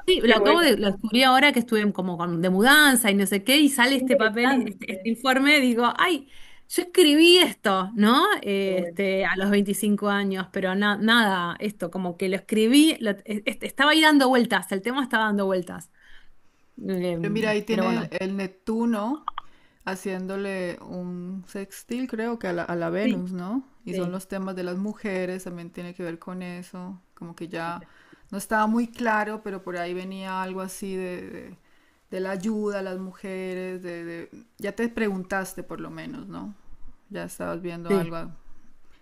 Sí, Qué bueno. lo descubrí ahora que estuve como de mudanza y no sé qué, y sale Qué este papel, este interesante. informe, digo, ay, yo escribí esto, ¿no? Qué bueno. A los 25 años, pero nada, esto, como que lo escribí, estaba ahí dando vueltas, el tema estaba dando vueltas. Pero mira, ahí Pero tiene bueno. el Neptuno haciéndole un sextil, creo que a la Sí, Venus, ¿no? Y son sí. los temas de las mujeres, también tiene que ver con eso, como que ya no estaba muy claro, pero por ahí venía algo así de la ayuda a las mujeres, ya te preguntaste por lo menos, ¿no? Ya estabas viendo Sí. algo.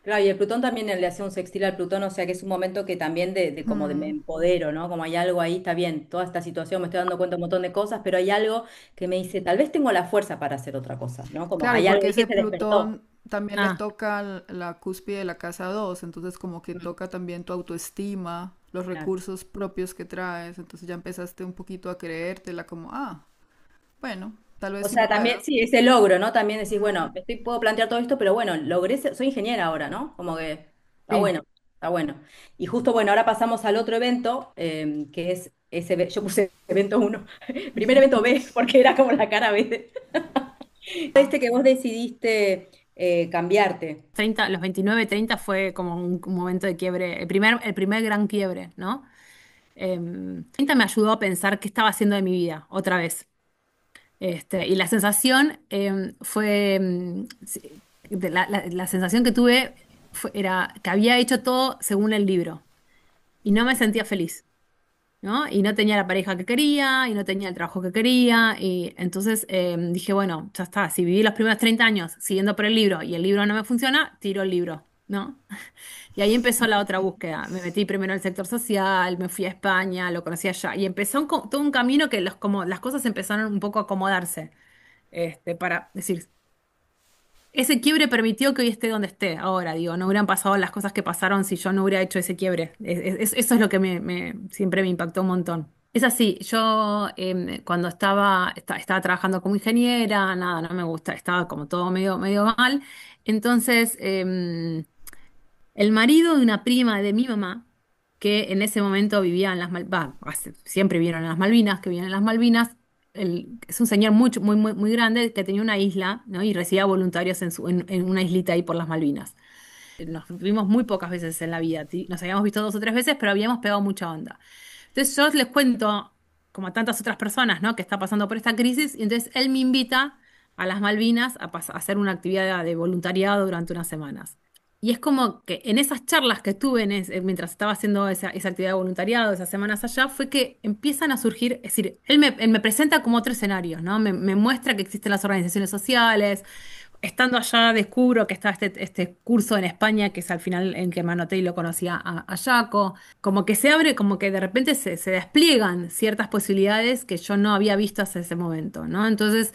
Claro, y el Plutón también le hace un sextil al Plutón, o sea que es un momento que también de como de me Mm, empodero, ¿no? Como hay algo ahí, está bien, toda esta situación me estoy dando cuenta de un montón de cosas, pero hay algo que me dice, tal vez tengo la fuerza para hacer otra cosa, ¿no? Como claro, hay algo porque ahí que ese se despertó. Plutón también le Ah, toca la cúspide de la casa 2, entonces como que Mm, toca también tu autoestima, los claro. recursos propios que traes, entonces ya empezaste un poquito a creértela como, bueno, tal vez O sí sea, también, pueda. sí, ese logro, ¿no? También decís, bueno, Mm, puedo plantear todo esto, pero bueno, soy ingeniera ahora, ¿no? Como que está sí. bueno, está bueno. Y justo, bueno, ahora pasamos al otro evento, que es yo puse evento uno, primer evento B, porque era como la cara B. Este que vos decidiste cambiarte. 30, los 29 30 fue como un momento de quiebre, el primer gran quiebre, ¿no? 30 me ayudó a pensar qué estaba haciendo de mi vida, otra vez. Y la sensación fue, sí, la sensación que tuve era que había hecho todo según el libro y no me sentía feliz. ¿No? Y no tenía la pareja que quería, y no tenía el trabajo que quería, y entonces dije, bueno, ya está, si viví los primeros 30 años siguiendo por el libro y el libro no me funciona, tiro el libro, ¿no? Y ahí empezó la otra búsqueda. Me metí primero al sector social, me fui a España, lo conocí allá, y empezó todo un camino que como, las cosas empezaron un poco a acomodarse, para decir, ese quiebre permitió que hoy esté donde esté. Ahora, digo, no hubieran pasado las cosas que pasaron si yo no hubiera hecho ese quiebre. Eso es lo que siempre me impactó un montón. Es así, yo cuando estaba trabajando como ingeniera, nada, no me gusta, estaba como todo medio mal. Entonces, el marido de una prima de mi mamá, que en ese momento vivía en las Malvinas, siempre vivieron en las Malvinas, que vivían en las Malvinas, es un señor muy grande que tenía una isla, ¿no? Y recibía voluntarios en una islita ahí por las Malvinas. Nos vimos muy pocas veces en la vida, nos habíamos visto 2 o 3 veces, pero habíamos pegado mucha onda. Entonces yo les cuento, como a tantas otras personas, ¿no? Que está pasando por esta crisis, y entonces él me invita a las Malvinas a hacer una actividad de voluntariado durante unas semanas. Y es como que en esas charlas que tuve mientras estaba haciendo esa actividad de voluntariado, esas semanas allá, fue que empiezan a surgir, es decir, él me presenta como otro escenario, ¿no? Me muestra que existen las organizaciones sociales. Estando allá descubro que está este curso en España, que es al final en que me anoté y lo conocía a Jaco. Como que se abre, como que de repente se despliegan ciertas posibilidades que yo no había visto hasta ese momento, ¿no? Entonces,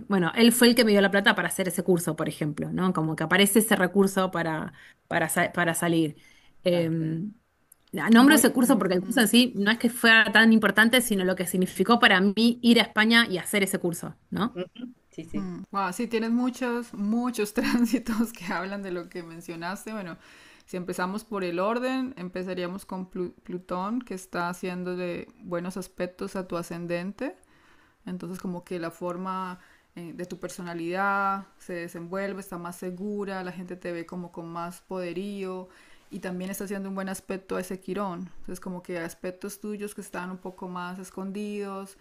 bueno, él fue el que me dio la plata para hacer ese curso, por ejemplo, ¿no? Como que aparece ese recurso para salir. Claro. Eh, Nombro Muy, ese curso porque el curso en sí no es que fuera tan importante, sino lo que significó para mí ir a España y hacer ese curso, ¿no? Ujú. Sí, sí. wow, sí, tienes muchos, muchos tránsitos que hablan de lo que mencionaste. Bueno, si empezamos por el orden, empezaríamos con Plutón, que está haciendo de buenos aspectos a tu ascendente. Entonces como que la forma de tu personalidad se desenvuelve, está más segura, la gente te ve como con más poderío y también está haciendo un buen aspecto a ese Quirón. Entonces como que aspectos tuyos que están un poco más escondidos,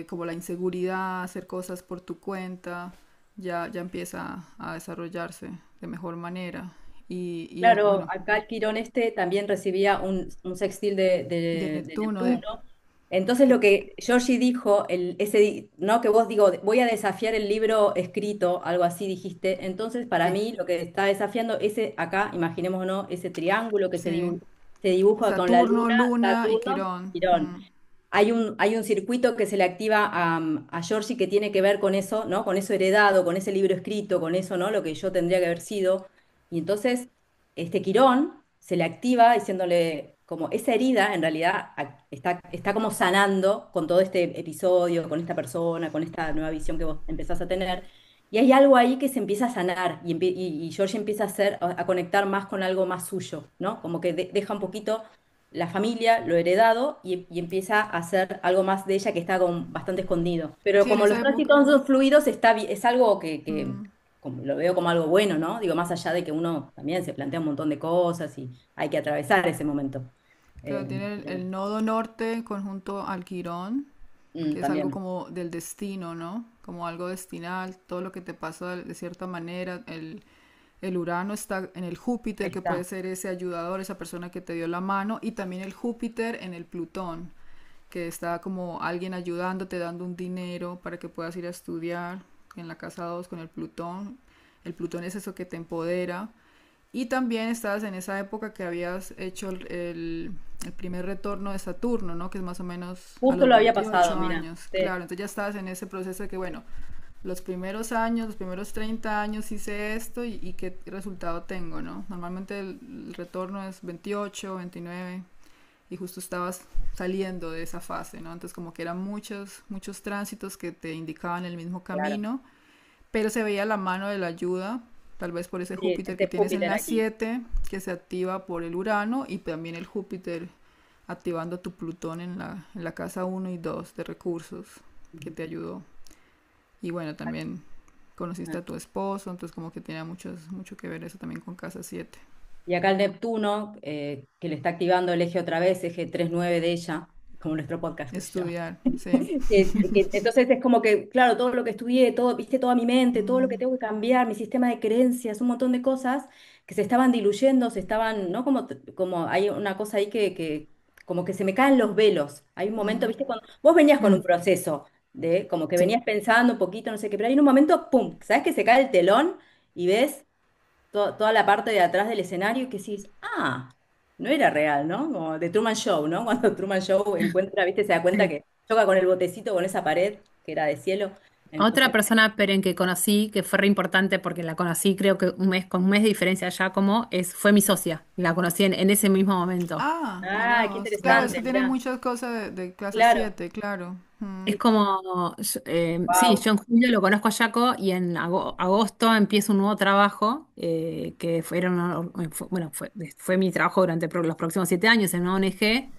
como la inseguridad, hacer cosas por tu cuenta, ya empieza a desarrollarse de mejor manera. Claro, Bueno, acá el Quirón este también recibía un sextil de, de de Neptuno, Neptuno. Entonces lo que Giorgi dijo, ¿no? Que vos digo, voy a desafiar el libro escrito, algo así dijiste. Entonces, para sí, mí, lo que está desafiando, ese acá, imaginemos, ¿no? Ese triángulo que sí. se dibuja con la Saturno, luna, Luna y Saturno, Quirón. Quirón. Hay un circuito que se le activa a Giorgi que tiene que ver con eso, ¿no? Con eso heredado, con ese libro escrito, con eso, ¿no? Lo que yo tendría que haber sido. Y entonces, este Quirón se le activa diciéndole, como esa herida en realidad está como sanando con todo este episodio, con esta persona, con esta nueva visión que vos empezás a tener. Y hay algo ahí que se empieza a sanar y George empieza a a conectar más con algo más suyo, ¿no? Como que deja un poquito la familia, lo heredado, y empieza a hacer algo más de ella que está bastante escondido. Pero Sí, en como esa los época. tránsitos son fluidos, es algo que mm, lo veo como algo bueno, ¿no? Digo, más allá de que uno también se plantea un montón de cosas y hay que atravesar ese momento. claro, tiene Pero, el nodo norte conjunto al Quirón, que es algo también, como del destino, ¿no? Como algo destinal, todo lo que te pasa de cierta manera. El Urano está en el ahí Júpiter, que puede está. ser ese ayudador, esa persona que te dio la mano, y también el Júpiter en el Plutón, que está como alguien ayudándote, dando un dinero para que puedas ir a estudiar en la casa 2 con el Plutón. El Plutón es eso que te empodera. Y también estabas en esa época que habías hecho el primer retorno de Saturno, ¿no? Que es más o menos a Justo los lo había 28 pasado, mira. años. Sí, Claro, entonces ya estabas en ese proceso de que, bueno, los primeros años, los primeros 30 años hice esto y qué resultado tengo, ¿no? Normalmente el retorno es 28, 29 y justo estabas saliendo de esa fase, ¿no? Entonces como que eran muchos, muchos tránsitos que te indicaban el mismo claro. camino, pero se veía la mano de la ayuda, tal vez por ese Sí, Júpiter que este tienes en Júpiter la aquí. 7 que se activa por el Urano, y también el Júpiter activando tu Plutón en la casa 1 y 2 de recursos que te ayudó. Y bueno, también conociste a tu esposo, entonces como que tiene mucho que ver eso también con casa 7. Y acá el Neptuno, que le está activando el eje otra vez, eje 3-9 de ella, como nuestro podcast que se llama. Estudiar, sí. Entonces es como que, claro, todo lo que estudié, todo, viste, toda mi mente, todo lo que tengo que cambiar, mi sistema de creencias, un montón de cosas que se estaban diluyendo, se estaban, ¿no? Como hay una cosa ahí como que se me caen los velos. Hay un momento, viste, cuando vos venías con un proceso de, como que Sí. venías pensando un poquito, no sé qué, pero hay un momento, ¡pum! ¿Sabes que se cae el telón y ves toda la parte de atrás del escenario y que decís, no era real, ¿no? Como de Truman Show, ¿no? Cuando Truman Show encuentra, viste, se da cuenta Sí. que choca con el botecito, con esa pared que era de cielo. Otra Entonces, persona, pero en que conocí, que fue re importante porque la conocí creo que con un mes de diferencia ya como fue mi socia. La conocí en ese mismo momento. Mira qué vos. Claro, es interesante, que tiene mirá. muchas cosas de clase Claro. 7 claro. Es como, sí, Wow. yo en julio lo conozco a Jaco y en agosto empiezo un nuevo trabajo bueno, fue mi trabajo durante los próximos 7 años en una ONG.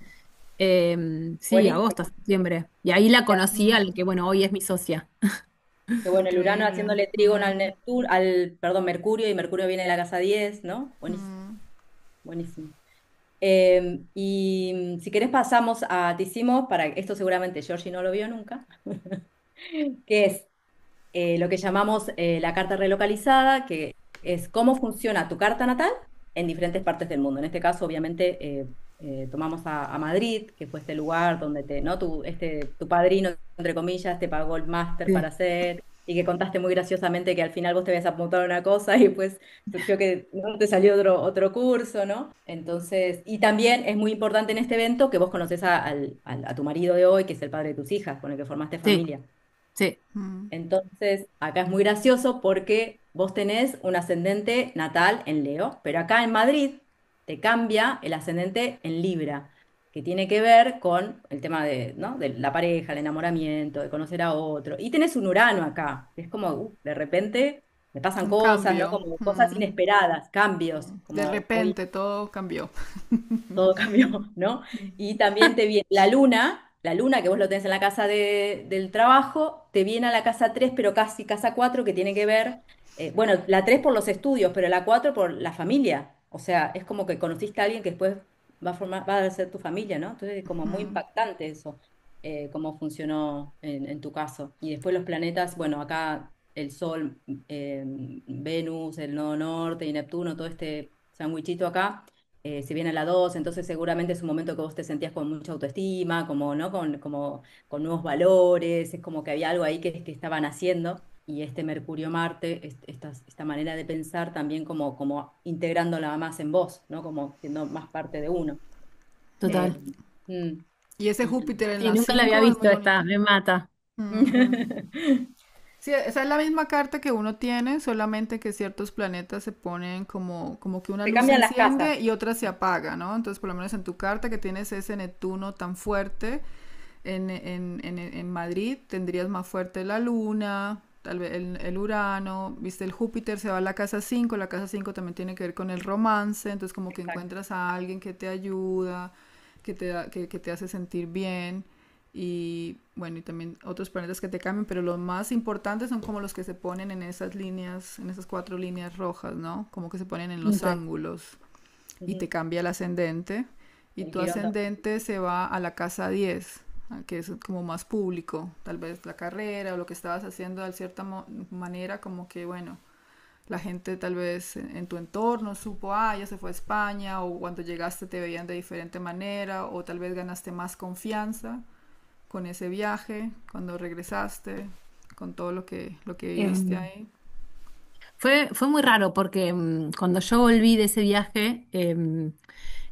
Sí, Buenísimo. agosto, septiembre. Y ahí la Mirá, conocí al que, bueno, hoy es mi socia. qué bueno, el Urano Increíble. haciéndole trígono al Neptuno, perdón, Mercurio, y Mercurio viene de la casa 10, ¿no? Buenísimo, buenísimo. Si querés pasamos a, te hicimos, para esto seguramente Georgie no lo vio nunca, que es lo que llamamos la carta relocalizada, que es cómo funciona tu carta natal en diferentes partes del mundo. En este caso, obviamente, tomamos a Madrid, que fue este lugar donde ¿no? Tu padrino, entre comillas, te pagó el máster para Sí. hacer, y que contaste muy graciosamente que al final vos te habías apuntado a una cosa y pues surgió que no te salió otro curso, ¿no? Entonces, y también es muy importante en este evento que vos conoces a tu marido de hoy, que es el padre de tus hijas, con el que formaste Sí, familia. sí. Mm. Entonces, acá es muy gracioso porque vos tenés un ascendente natal en Leo, pero acá en Madrid te cambia el ascendente en Libra, que tiene que ver con el tema ¿no? de la pareja, el enamoramiento, de conocer a otro. Y tenés un Urano acá, que es como, de repente me pasan Un cosas, ¿no? cambio. Como cosas Mm. inesperadas, cambios, De como hoy repente todo cambió. todo cambió, ¿no? Y también te viene la luna que vos lo tenés en la casa del trabajo, te viene a la casa 3 pero casi casa 4 que tiene que ver, bueno, la 3 por los estudios, pero la 4 por la familia. O sea, es como que conociste a alguien que después va a ser tu familia, ¿no? Entonces es como muy Mm. impactante eso, cómo funcionó en tu caso. Y después los planetas, bueno, acá el Sol, Venus, el Nodo Norte y Neptuno, todo este sandwichito acá si viene a la 2 entonces seguramente es un momento que vos te sentías con mucha autoestima, como, ¿no? Con nuevos valores, es como que había algo ahí que estaban haciendo, y este Mercurio-Marte, esta manera de pensar también como integrándola más en vos, ¿no? Como siendo más parte de uno. Eh, Total. mm, Y ese y- Júpiter en Sí, las nunca la había 5 es muy visto esta, bonito. me mata. Ujú. Sí, esa es la misma carta que uno tiene, solamente que ciertos planetas se ponen como que una Te luz se cambian las casas. enciende y otra se apaga, ¿no? Entonces, por lo menos en tu carta que tienes ese Neptuno tan fuerte, en Madrid tendrías más fuerte la luna, tal vez el Urano, viste, el Júpiter se va a la casa 5 también tiene que ver con el romance, entonces como que Exacto. encuentras a alguien que te ayuda, que te hace sentir bien y bueno, y también otros planetas que te cambian, pero los más importantes son como los que se ponen en esas líneas, en esas 4 líneas rojas, ¿no? Como que se ponen en los Ok. ángulos y te Ujú. cambia el ascendente y El tu Quirón también. ascendente se va a la casa 10 que es como más público, tal vez la carrera o lo que estabas haciendo de cierta manera, como que bueno, la gente tal vez en tu entorno supo, ah, ya se fue a España, o cuando llegaste te veían de diferente manera, o tal vez ganaste más confianza con ese viaje, cuando regresaste, con todo lo que viviste Em, ahí. fue muy raro porque cuando yo volví de ese viaje, en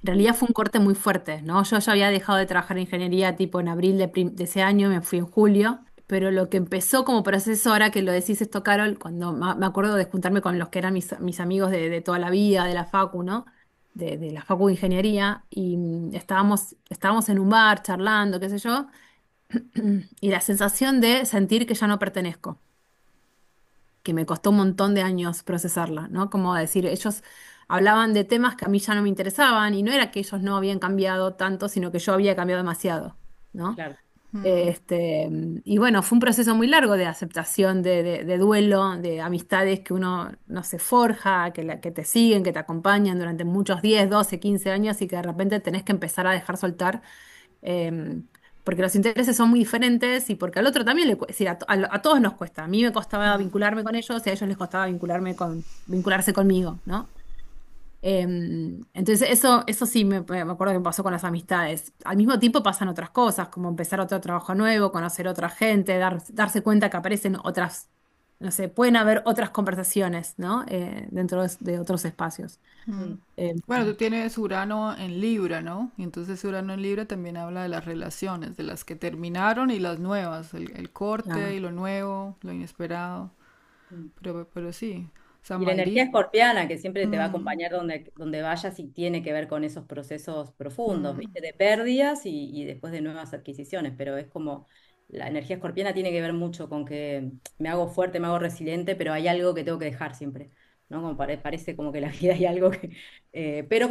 realidad fue un corte muy fuerte, ¿no? Yo ya había dejado de trabajar en ingeniería tipo en abril de ese año, me fui en julio, pero lo que empezó como proceso, ahora que lo decís esto, Carol, cuando me acuerdo de juntarme con los que eran mis amigos de toda la vida, de la Facu, ¿no? De la Facu de Ingeniería, y estábamos en un bar charlando, qué sé yo, y la sensación de sentir que ya no pertenezco, que me costó un montón de años procesarla, ¿no? Como decir, ellos hablaban de temas que a mí ya no me interesaban y no era que ellos no habían cambiado tanto, sino que yo había cambiado demasiado, ¿no? Claro. Y bueno, fue un proceso muy largo de aceptación, de duelo, de amistades que uno no se forja, que te siguen, que te acompañan durante muchos 10, 12, 15 años y que de repente tenés que empezar a dejar soltar porque los intereses son muy diferentes y porque al otro también le cuesta, a todos nos cuesta. A mí me costaba vincularme con ellos y a ellos les costaba vincularse conmigo, ¿no? Entonces eso sí me acuerdo que me pasó con las amistades. Al mismo tiempo pasan otras cosas, como empezar otro trabajo nuevo, conocer otra gente, darse cuenta que aparecen otras, no sé, pueden haber otras conversaciones, ¿no? Dentro de otros espacios. Mm. Eh, Bueno, tú tienes Urano en Libra, ¿no? Y entonces Urano en Libra también habla de las relaciones, de las que terminaron y las nuevas, el corte claro. y lo nuevo, lo inesperado. Mm. Pero sí, o sea, Y la energía Madrid. escorpiana, que siempre te va a Mm. acompañar donde vayas y tiene que ver con esos procesos profundos, Mm. ¿viste? De pérdidas y después de nuevas adquisiciones, pero es como la energía escorpiana tiene que ver mucho con que me hago fuerte, me hago resiliente, pero hay algo que tengo que dejar siempre, ¿no? Como parece como que la vida hay algo que... pero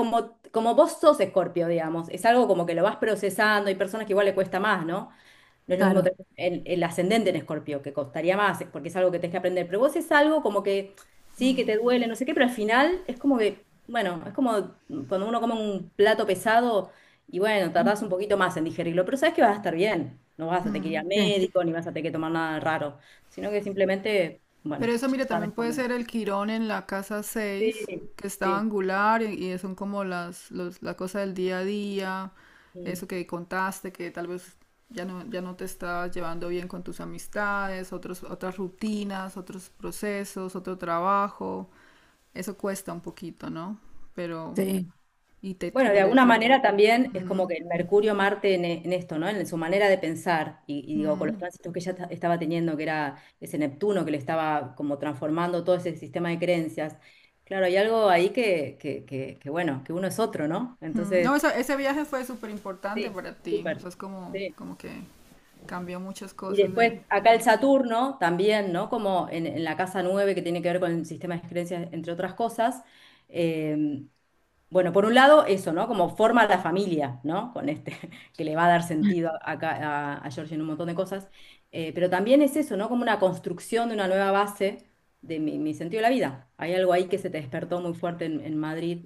como vos sos escorpio, digamos, es algo como que lo vas procesando, hay personas que igual le cuesta más, ¿no? No es lo mismo Claro. tener el ascendente en Escorpio, que costaría más, porque es algo que tenés que aprender. Pero vos es algo como que sí, que te duele, no sé qué, pero al final es como que, bueno, es como cuando uno come un plato pesado y bueno, tardás un poquito más en digerirlo, pero sabes que vas a estar bien. No vas a tener que ir al Sí. médico, ni vas a tener que tomar nada raro, sino que simplemente. Pero bueno, eso, mire, ya también sabes puede cómo. ser el Quirón en la casa Sí, 6 que está sí. angular y son como la cosa del día a día, Mm. eso que contaste, que tal vez ya no te estás llevando bien con tus amistades, otras rutinas, otros procesos, otro trabajo. Eso cuesta un poquito, ¿no? Pero, Sí. Bueno, de y alguna decir, manera también es como mm, que el Mercurio-Marte en esto, ¿no? En su manera de pensar, y digo, con los mm, tránsitos que ella estaba teniendo, que era ese Neptuno que le estaba como transformando todo ese sistema de creencias. Claro, hay algo ahí que bueno, que uno es otro, ¿no? no, Entonces, ese viaje fue súper importante sí, para ti. O súper. sea, es Sí. como que cambió muchas Y cosas de... después acá el Saturno también, ¿no? Como en la casa 9 que tiene que ver con el sistema de creencias, entre otras cosas. eh, bueno, por un lado, eso, ¿no? Como forma la familia, ¿no? Con este, que le va a dar sentido acá a Georgie en un montón de cosas. Pero también es eso, ¿no? Como una construcción de una nueva base de mi sentido de la vida. Hay algo ahí que se te despertó muy fuerte en Madrid.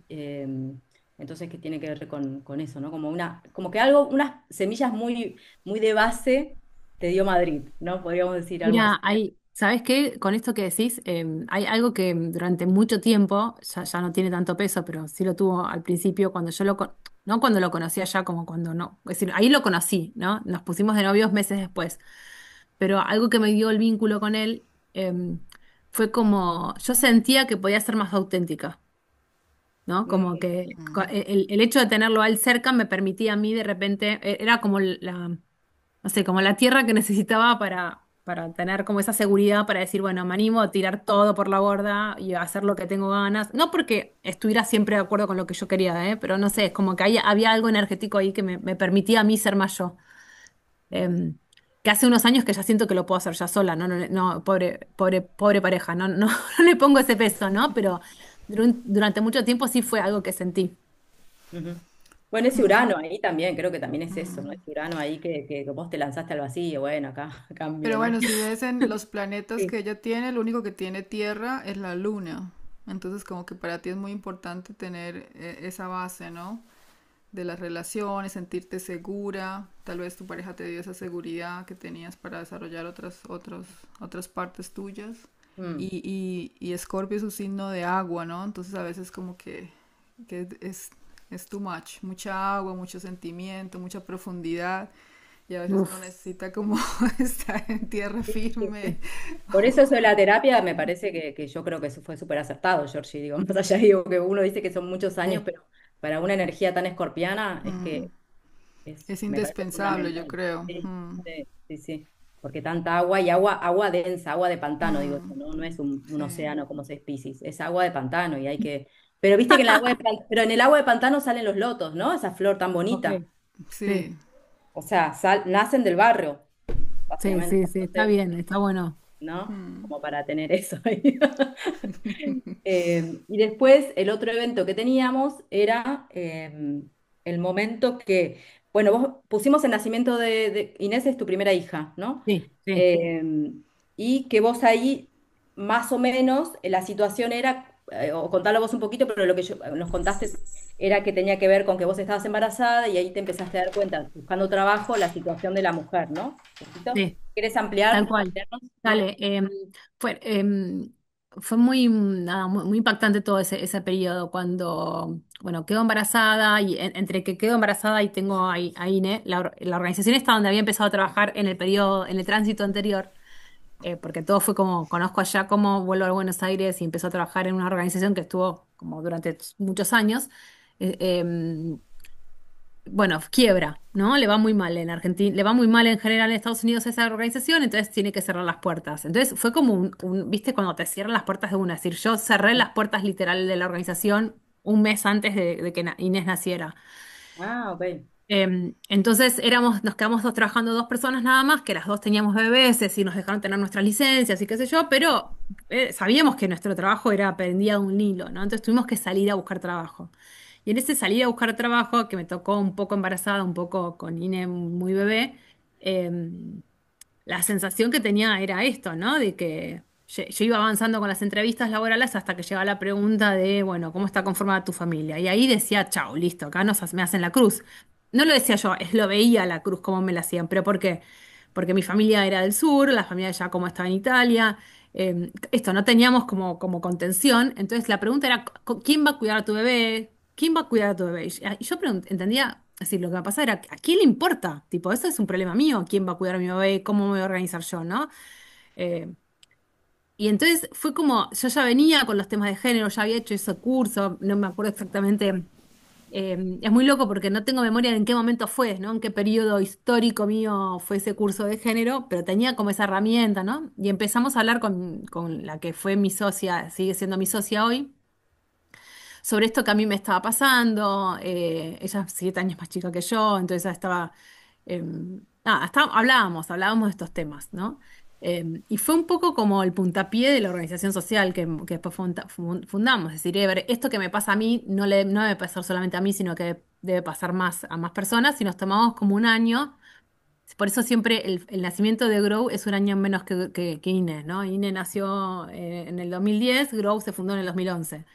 Entonces, que tiene que ver con eso, ¿no? Como que algo, unas semillas muy de base te dio Madrid, ¿no? Podríamos decir algo así. Mira, ¿sabes qué? Con esto que decís, hay algo que durante mucho tiempo, ya no tiene tanto peso, pero sí lo tuvo al principio, no cuando lo conocí allá, como cuando no. Es decir, ahí lo conocí, ¿no? Nos pusimos de novios meses después. Pero algo que me dio el vínculo con él, fue como, yo sentía que podía ser más auténtica, ¿no? Como Mm, que el hecho de tenerlo a él cerca me permitía a mí de repente, era como no sé, como la tierra que necesitaba para tener como esa seguridad para decir, bueno, me animo a tirar todo por la borda y a hacer lo que tengo ganas. No porque estuviera siempre de acuerdo con lo que yo quería, ¿eh? Pero no sé, es como que había algo energético ahí que me permitía a mí ser más yo. Em, que hace unos años que ya siento que lo puedo hacer ya sola, no, no, no, pobre pareja, no, no, no le pongo ese peso, ¿no? Pero durante mucho tiempo sí fue algo que sentí. ujú. Bueno, ese Urano ahí también, creo que también es eso, ¿no? Ese Urano ahí que vos te lanzaste al vacío, bueno, acá cambio, Pero ¿no? bueno, si ves en los planetas que Sí. ella tiene, lo único que tiene tierra es la luna. Entonces como que para ti es muy importante tener esa base, ¿no? De las relaciones, sentirte segura. Tal vez tu pareja te dio esa seguridad que tenías para desarrollar otras partes tuyas. Mm, Y Escorpio es un signo de agua, ¿no? Entonces a veces como que es too much. Mucha agua, mucho sentimiento, mucha profundidad. Y a veces uno Uf, necesita como estar en tierra sí, sí, firme. sí. Por eso eso de la terapia me parece que yo creo que eso fue súper acertado, Georgie, digo, más allá digo que uno dice que son muchos años, sí. pero para una energía tan escorpiana es Mm, que es me parece indispensable, yo fundamental. creo. Sí, Mm, sí, sí, sí. Porque tanta agua y agua densa, agua de pantano, digo yo, mm, ¿no? No es un sí. océano como seis Piscis, es agua de pantano y hay que. Pero viste que pero en el agua de pantano salen los lotos, ¿no? Esa flor tan Ok, bonita. Sí. sí, O sea, nacen del barrio, sí, básicamente. sí, sí, está Entonces, bien, está bueno. ¿no? Mm. Como para tener eso ahí. Y después el otro evento que teníamos era el momento que, bueno, vos pusimos el nacimiento de Inés, es tu primera hija, ¿no? Sí, sí. Eh, y que vos ahí, más o menos, la situación era, o contalo vos un poquito, pero lo que nos contaste era que tenía que ver con que vos estabas embarazada y ahí te empezaste a dar cuenta, buscando trabajo, la situación de la mujer, ¿no? ¿Un poquito? Sí. ¿Quieres Tal ampliar? cual. Ampliarnos? Sí. Dale, fue, fue muy, nada, muy impactante todo ese periodo cuando, bueno, quedo embarazada y entre que quedo embarazada y tengo a INE, la organización está donde había empezado a trabajar en el periodo, en el tránsito anterior, porque todo fue como, conozco allá cómo vuelvo a Buenos Aires y empezó a trabajar en una organización que estuvo como durante muchos años. eh, em, bueno, quiebra, ¿no? Le va muy mal en Argentina, le va muy mal en general en Estados Unidos a esa organización, entonces tiene que cerrar las puertas. Entonces fue como ¿viste? Cuando te cierran las puertas de una, es decir, yo cerré las puertas literal de la organización un mes antes de que Inés naciera. Ah, ok. Entonces nos quedamos trabajando dos personas nada más, que las dos teníamos bebés, y nos dejaron tener nuestras licencias y qué sé yo, pero sabíamos que nuestro trabajo era pendía de un hilo, ¿no? Entonces tuvimos que salir a buscar trabajo. Y en ese salir a buscar trabajo, que me tocó un poco embarazada, un poco con Ine muy bebé, em, la sensación que tenía era esto, ¿no? De que yo iba avanzando con las entrevistas laborales hasta que llegaba la pregunta de, bueno, ¿cómo está conformada tu familia? Y ahí decía, chao, listo, acá me hacen la cruz. No lo decía yo, lo veía la cruz como me la hacían, pero ¿por qué? Porque mi familia era del sur, la familia ya como estaba en Italia, esto, no teníamos como contención, entonces la pregunta era, ¿quién va a cuidar a tu bebé? ¿Quién va a cuidar a tu bebé? Y yo entendía, es decir, lo que me pasaba era, ¿a quién le importa? Tipo, eso es un problema mío, ¿quién va a cuidar a mi bebé? ¿Cómo me voy a organizar yo, no? Eh, y entonces fue como, yo ya venía con los temas de género, ya había hecho ese curso, no me acuerdo exactamente. Es muy loco porque no tengo memoria de en qué momento fue, ¿no? En qué periodo histórico mío fue ese curso de género, pero tenía como esa herramienta, ¿no? Y empezamos a hablar con la que fue mi socia, sigue siendo mi socia hoy, sobre esto que a mí me estaba pasando. Ella es 7 años más chica que yo, entonces ella estaba, nada, hablábamos de estos temas, ¿no? Y fue un poco como el puntapié de la organización social que después fundamos. Es decir, ver, esto que me pasa a mí no debe pasar solamente a mí, sino que debe pasar más a más personas. Y nos tomamos como un año. Por eso siempre el nacimiento de Grow es un año menos que INE, ¿no? INE nació en el 2010, Grow se fundó en el 2011.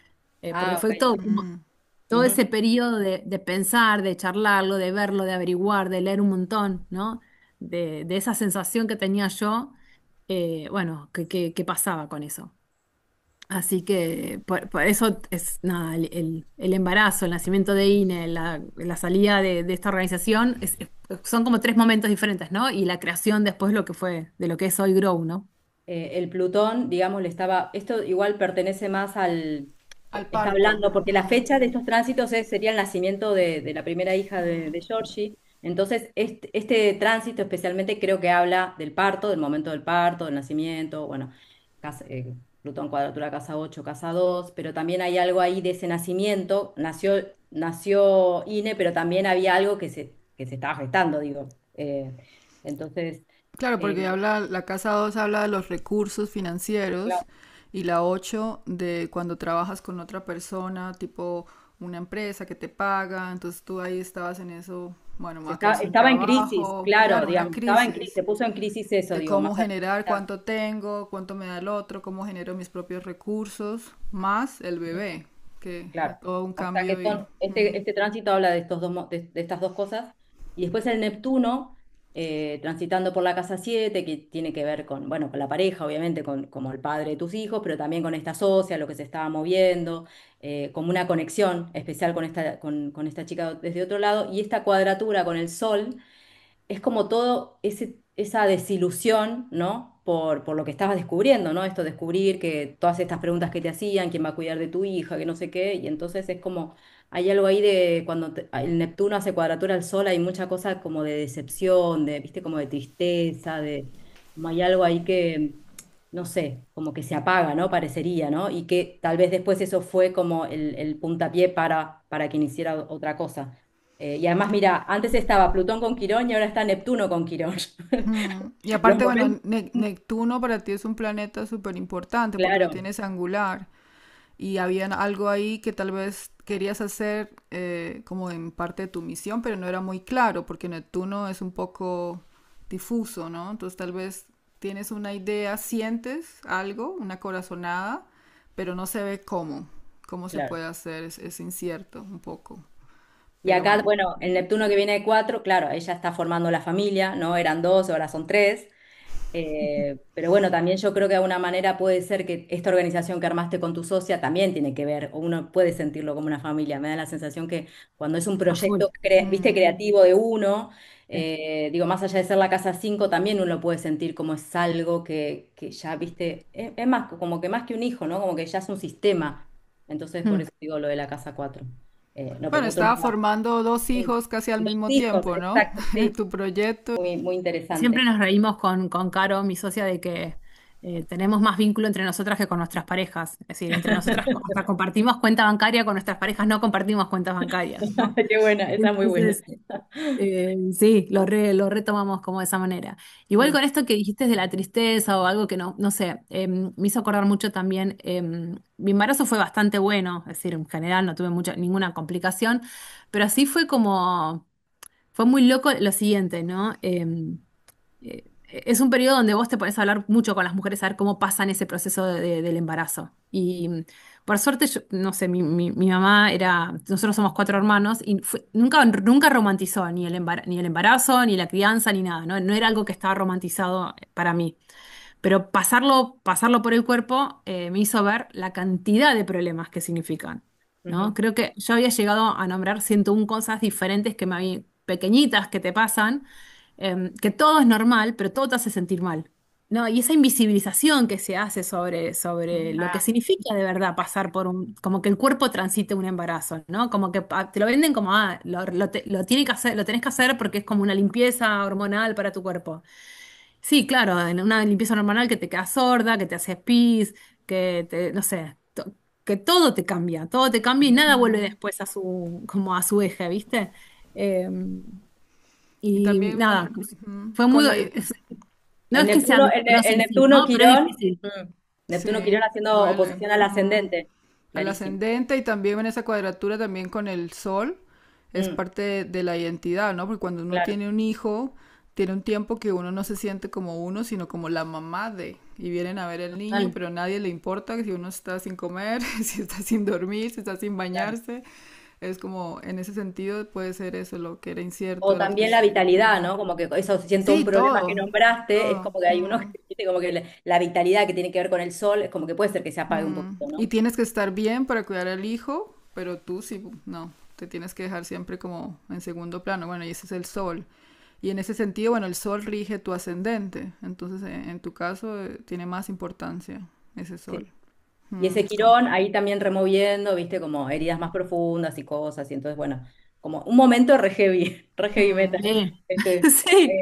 Porque Ah, ok. fue todo, Mm. todo ese periodo de pensar, de charlarlo, de verlo, de averiguar, de leer un montón, ¿no? De esa sensación que tenía yo, bueno, que pasaba con eso. Así que por eso es nada, el embarazo, el nacimiento de INE, la salida de esta organización, son como tres momentos diferentes, ¿no? Y la creación después lo que fue, de lo que es hoy Grow, ¿no? El Plutón, digamos, le estaba, esto igual pertenece más Al está parto. hablando, porque la Mm. fecha de estos tránsitos sería el nacimiento de la primera hija de Georgie. Entonces, este tránsito especialmente creo que habla del parto, del momento del parto, del nacimiento, bueno, Plutón cuadratura casa 8 casa 2, pero también hay algo ahí de ese nacimiento, nació Ine, pero también había algo que se estaba gestando, digo. Entonces, Claro, porque eh, habla, la casa 2 habla de los recursos financieros y la 8 de cuando trabajas con otra persona, tipo una empresa que te paga, entonces tú ahí estabas en eso, bueno, me voy a quedar sin estaba en crisis, trabajo, claro, claro, una digamos, estaba en crisis, crisis se puso en crisis eso, de digo, cómo más generar, allá. cuánto tengo, cuánto me da el otro, cómo genero mis propios recursos, más el bebé, que Claro, todo un hasta que cambio y... son, este tránsito habla de estos de estas dos cosas, y después el Neptuno, transitando por la casa 7 que tiene que ver con, bueno, con la pareja, obviamente, como el padre de tus hijos, pero también con esta socia, lo que se estaba moviendo, como una conexión especial con esta chica desde otro lado, y esta cuadratura con el Sol es como todo esa desilusión, ¿no? Por lo que estabas descubriendo, ¿no? Esto, descubrir que todas estas preguntas que te hacían, quién va a cuidar de tu hija, que no sé qué, y entonces es como, hay algo ahí de cuando el Neptuno hace cuadratura al Sol, hay mucha cosa como de decepción, viste, como de tristeza, como hay algo ahí que, no sé, como que se apaga, ¿no? Parecería, ¿no? Y que tal vez después eso fue como el puntapié para que iniciara otra cosa. Y además, mira, antes estaba Plutón con Quirón y ahora está Neptuno con Quirón. Y Los aparte, bueno, momentos, Neptuno para ti es un planeta súper importante porque lo claro, tienes angular. Y había algo ahí que tal vez querías hacer como en parte de tu misión, pero no era muy claro porque Neptuno es un poco difuso, ¿no? Entonces tal vez tienes una idea, sientes algo, una corazonada, pero no se ve cómo se claro. puede hacer, es incierto un poco. Y Pero acá, bueno. bueno, el Neptuno que viene de 4, claro, ella está formando la familia, ¿no? Eran dos, ahora son tres. Pero bueno, también yo creo que de alguna manera puede ser que esta organización que armaste con tu socia también tiene que ver, o uno puede sentirlo como una familia. Me da la sensación que cuando es un A full. proyecto, viste, Mm. creativo de uno, Sí. digo, más allá de ser la casa 5 también uno puede sentir como es algo que ya, viste, es más, como que más que un hijo, ¿no? Como que ya es un sistema. Entonces, por Mm. eso digo lo de la casa 4. No, pero Bueno, justo estaba formando dos sí, hijos casi al dos mismo hijos, tiempo, ¿no? exacto, sí, Tu proyecto. muy, muy Siempre interesante. nos reímos con Caro, mi socia, de que tenemos más vínculo entre nosotras que con nuestras parejas. Es decir, entre nosotras hasta compartimos cuenta bancaria, con nuestras parejas no compartimos cuentas bancarias, ¿no? Qué buena, esa es muy buena. Entonces, sí, lo retomamos como de esa manera. Igual con esto que dijiste de la tristeza o algo que no sé, me hizo acordar mucho también, mi embarazo fue bastante bueno, es decir, en general no tuve ninguna complicación, pero sí fue muy loco lo siguiente, ¿no? Es un periodo donde vos te podés hablar mucho con las mujeres, a ver cómo pasan ese proceso del embarazo. Y por suerte, no sé, mi mamá era, nosotros somos cuatro hermanos y nunca romantizó ni el embarazo, ni la crianza, ni nada, ¿no? No era algo que estaba romantizado para mí. pero pasarlo por el cuerpo me hizo ver la cantidad de problemas que significan, ¿no? Ujú. Creo que yo había llegado a nombrar 101 cosas diferentes pequeñitas que te pasan, que todo es normal, pero todo te hace sentir mal. No, y esa invisibilización que se hace sobre lo que Ah, significa de verdad pasar como que el cuerpo transite un embarazo, ¿no? Como que te lo venden como, lo tiene que hacer, lo tenés que hacer porque es como una limpieza hormonal para tu cuerpo. Sí, claro, en una limpieza hormonal que te quedas sorda, que te hace pis, no sé, que todo te cambia y nada vuelve Ujú. después como a su eje, ¿viste? Eh, Y y también, bueno, nada, ujú, fue muy, con la... no el es que sea Neptuno, no el sencillo, Neptuno ¿no? Pero es Quirón, difícil. Neptuno Quirón Sí, haciendo duele. oposición al Ujú. ascendente. Al Clarísimo. ascendente y también en esa cuadratura también con el sol es Mm, parte de la identidad, ¿no? Porque cuando uno claro, tiene un hijo, tiene un tiempo que uno no se siente como uno, sino como la mamá de. Y vienen a ver el niño, Total. pero a nadie le importa si uno está sin comer, si está sin dormir, si está sin claro. bañarse. Es como, en ese sentido puede ser eso, lo que era incierto, O era también la triste. vitalidad, ¿no? Como que esos Sí, 101 problemas que todo, nombraste, es todo. como que hay uno que, viste, como que la vitalidad que tiene que ver con el sol, es como que puede ser que se apague un poquito, Y ¿no? tienes que estar bien para cuidar al hijo, pero tú sí, no, te tienes que dejar siempre como en segundo plano. Bueno, y ese es el sol. Y en ese sentido, bueno, el sol rige tu ascendente. Entonces, en tu caso, tiene más importancia ese sol. Sí. Y ese Como- Quirón ahí también removiendo, viste, como heridas más profundas y cosas, y entonces, bueno, como un momento re heavy metal. mm, Sí, Este, sí.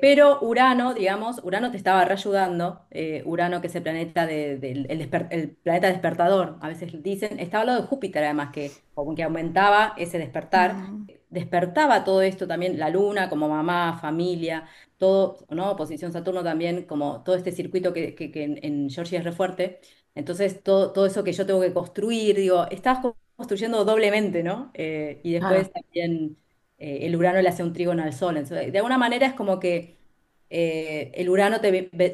pero Urano, digamos, Urano te estaba reayudando, Urano que es el planeta el planeta despertador, a veces dicen, estaba al lado de Júpiter además, que como que aumentaba ese despertar, mm, despertaba todo esto también, la luna como mamá, familia, todo, ¿no? Oposición Saturno también, como todo este circuito que en Georgia es re fuerte. Entonces, todo eso que yo tengo que construir, digo, estás construyendo doblemente, ¿no? Y después Claro. también el Urano le hace un trígono al Sol. Entonces, de alguna manera es como que el Urano te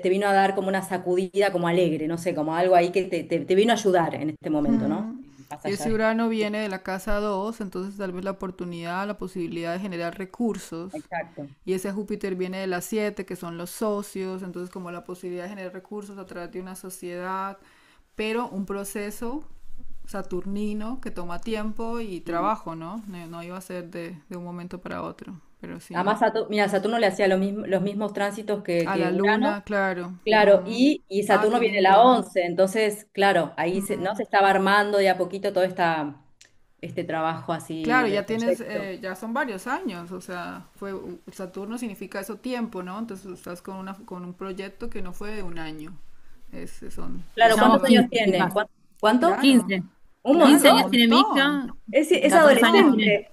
vino a dar como una sacudida como alegre, no sé, como algo ahí que te vino a ayudar en este momento, ¿no? mm. Más Y allá ese de... Urano viene de la casa 2, entonces tal vez la oportunidad, la posibilidad de generar recursos. Exacto. Y ese Júpiter viene de las 7, que son los socios, entonces como la posibilidad de generar recursos a través de una sociedad, pero un proceso saturnino que toma tiempo y Mm. trabajo, ¿no? No, no iba a ser de un momento para otro, pero sí. Además, mira, Saturno le hacía los mismos tránsitos A que la Urano. luna, claro. Claro, y Ah, Saturno qué viene la lindo. 11, entonces, claro, ahí no se estaba armando de a poquito todo este trabajo así Claro, del ya tienes, proyecto. ya son varios años, o sea, Saturno significa eso tiempo, ¿no? Entonces estás con un proyecto que no fue de un año, son Claro, Ya vos ¿cuántos distintos. 15 años tiene? quizás. ¿Cuánto? Claro, 15. Un 15 claro, un años montón. tiene mi montón. hija, Es 14 años tiene. adolescente.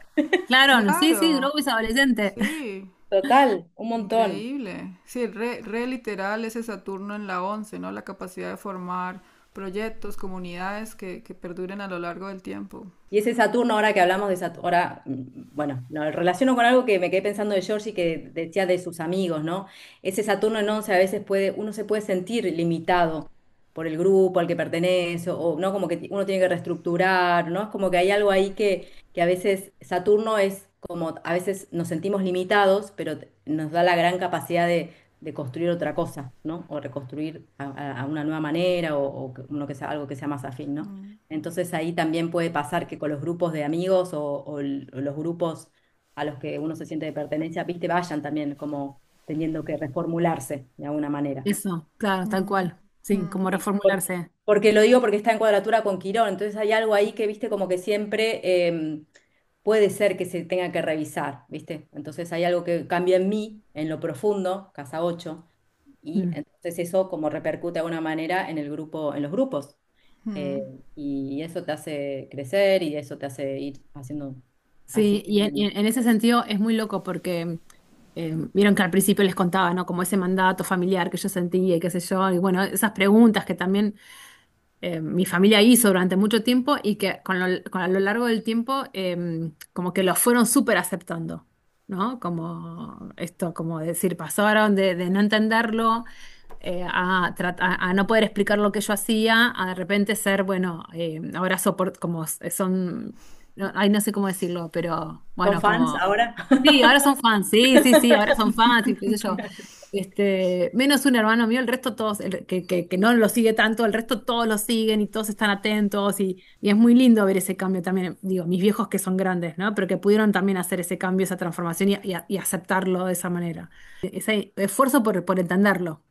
Claro, sí, sí, Claro, Grogu es adolescente. sí, Total, un montón. increíble. Sí, re literal ese Saturno en la 11, ¿no? La capacidad de formar proyectos, comunidades que perduren a lo largo del tiempo. Y ese Saturno, ahora que hablamos de Saturno, ahora, bueno, lo relaciono con algo que me quedé pensando de Georgie que decía de sus amigos, ¿no? Ese Saturno en 11 a veces uno se puede sentir limitado por el grupo al que pertenece, o no como que uno tiene que reestructurar, ¿no? Es como que hay algo ahí que a veces Saturno es como, a veces nos sentimos limitados, pero nos da la gran capacidad de construir otra cosa, ¿no? O reconstruir a una nueva manera, o uno que sea, algo que sea más afín, ¿no? Entonces ahí también puede pasar que con los grupos de amigos o los grupos a los que uno se siente de pertenencia, viste, vayan también como teniendo que reformularse de alguna manera. Eso, claro, tal Mm, cual. Sí, como Sí, reformularse. porque lo digo porque está en cuadratura con Quirón, entonces hay algo ahí que, viste, como que siempre puede ser que se tenga que revisar, viste. Entonces hay algo que cambia en mí, en lo profundo, casa 8 y Mm. entonces eso como repercute de alguna manera en el grupo, en los grupos. Eh, y eso te hace crecer y eso te hace ir haciendo así. Sí, y en ese sentido es muy loco porque vieron que al principio les contaba, ¿no? Como ese mandato familiar que yo sentía y qué sé yo, y bueno, esas preguntas que también mi familia hizo durante mucho tiempo y que a lo largo del tiempo como que lo fueron súper aceptando, ¿no? Como esto, como decir, pasaron de no entenderlo a no poder explicar lo que yo hacía, a de repente ser, bueno, ahora como son, no, ay, no sé cómo decirlo, pero ¿Son bueno, fans como... ahora? Sí, ahora son fans, sí, sí, sí, ahora son fans, y qué sé yo. Menos un hermano mío, el resto todos, que no lo sigue tanto, el resto todos lo siguen y todos están atentos y es muy lindo ver ese cambio también, digo, mis viejos que son grandes, ¿no? Pero que pudieron también hacer ese cambio, esa transformación y aceptarlo de esa manera. Ese esfuerzo por entenderlo.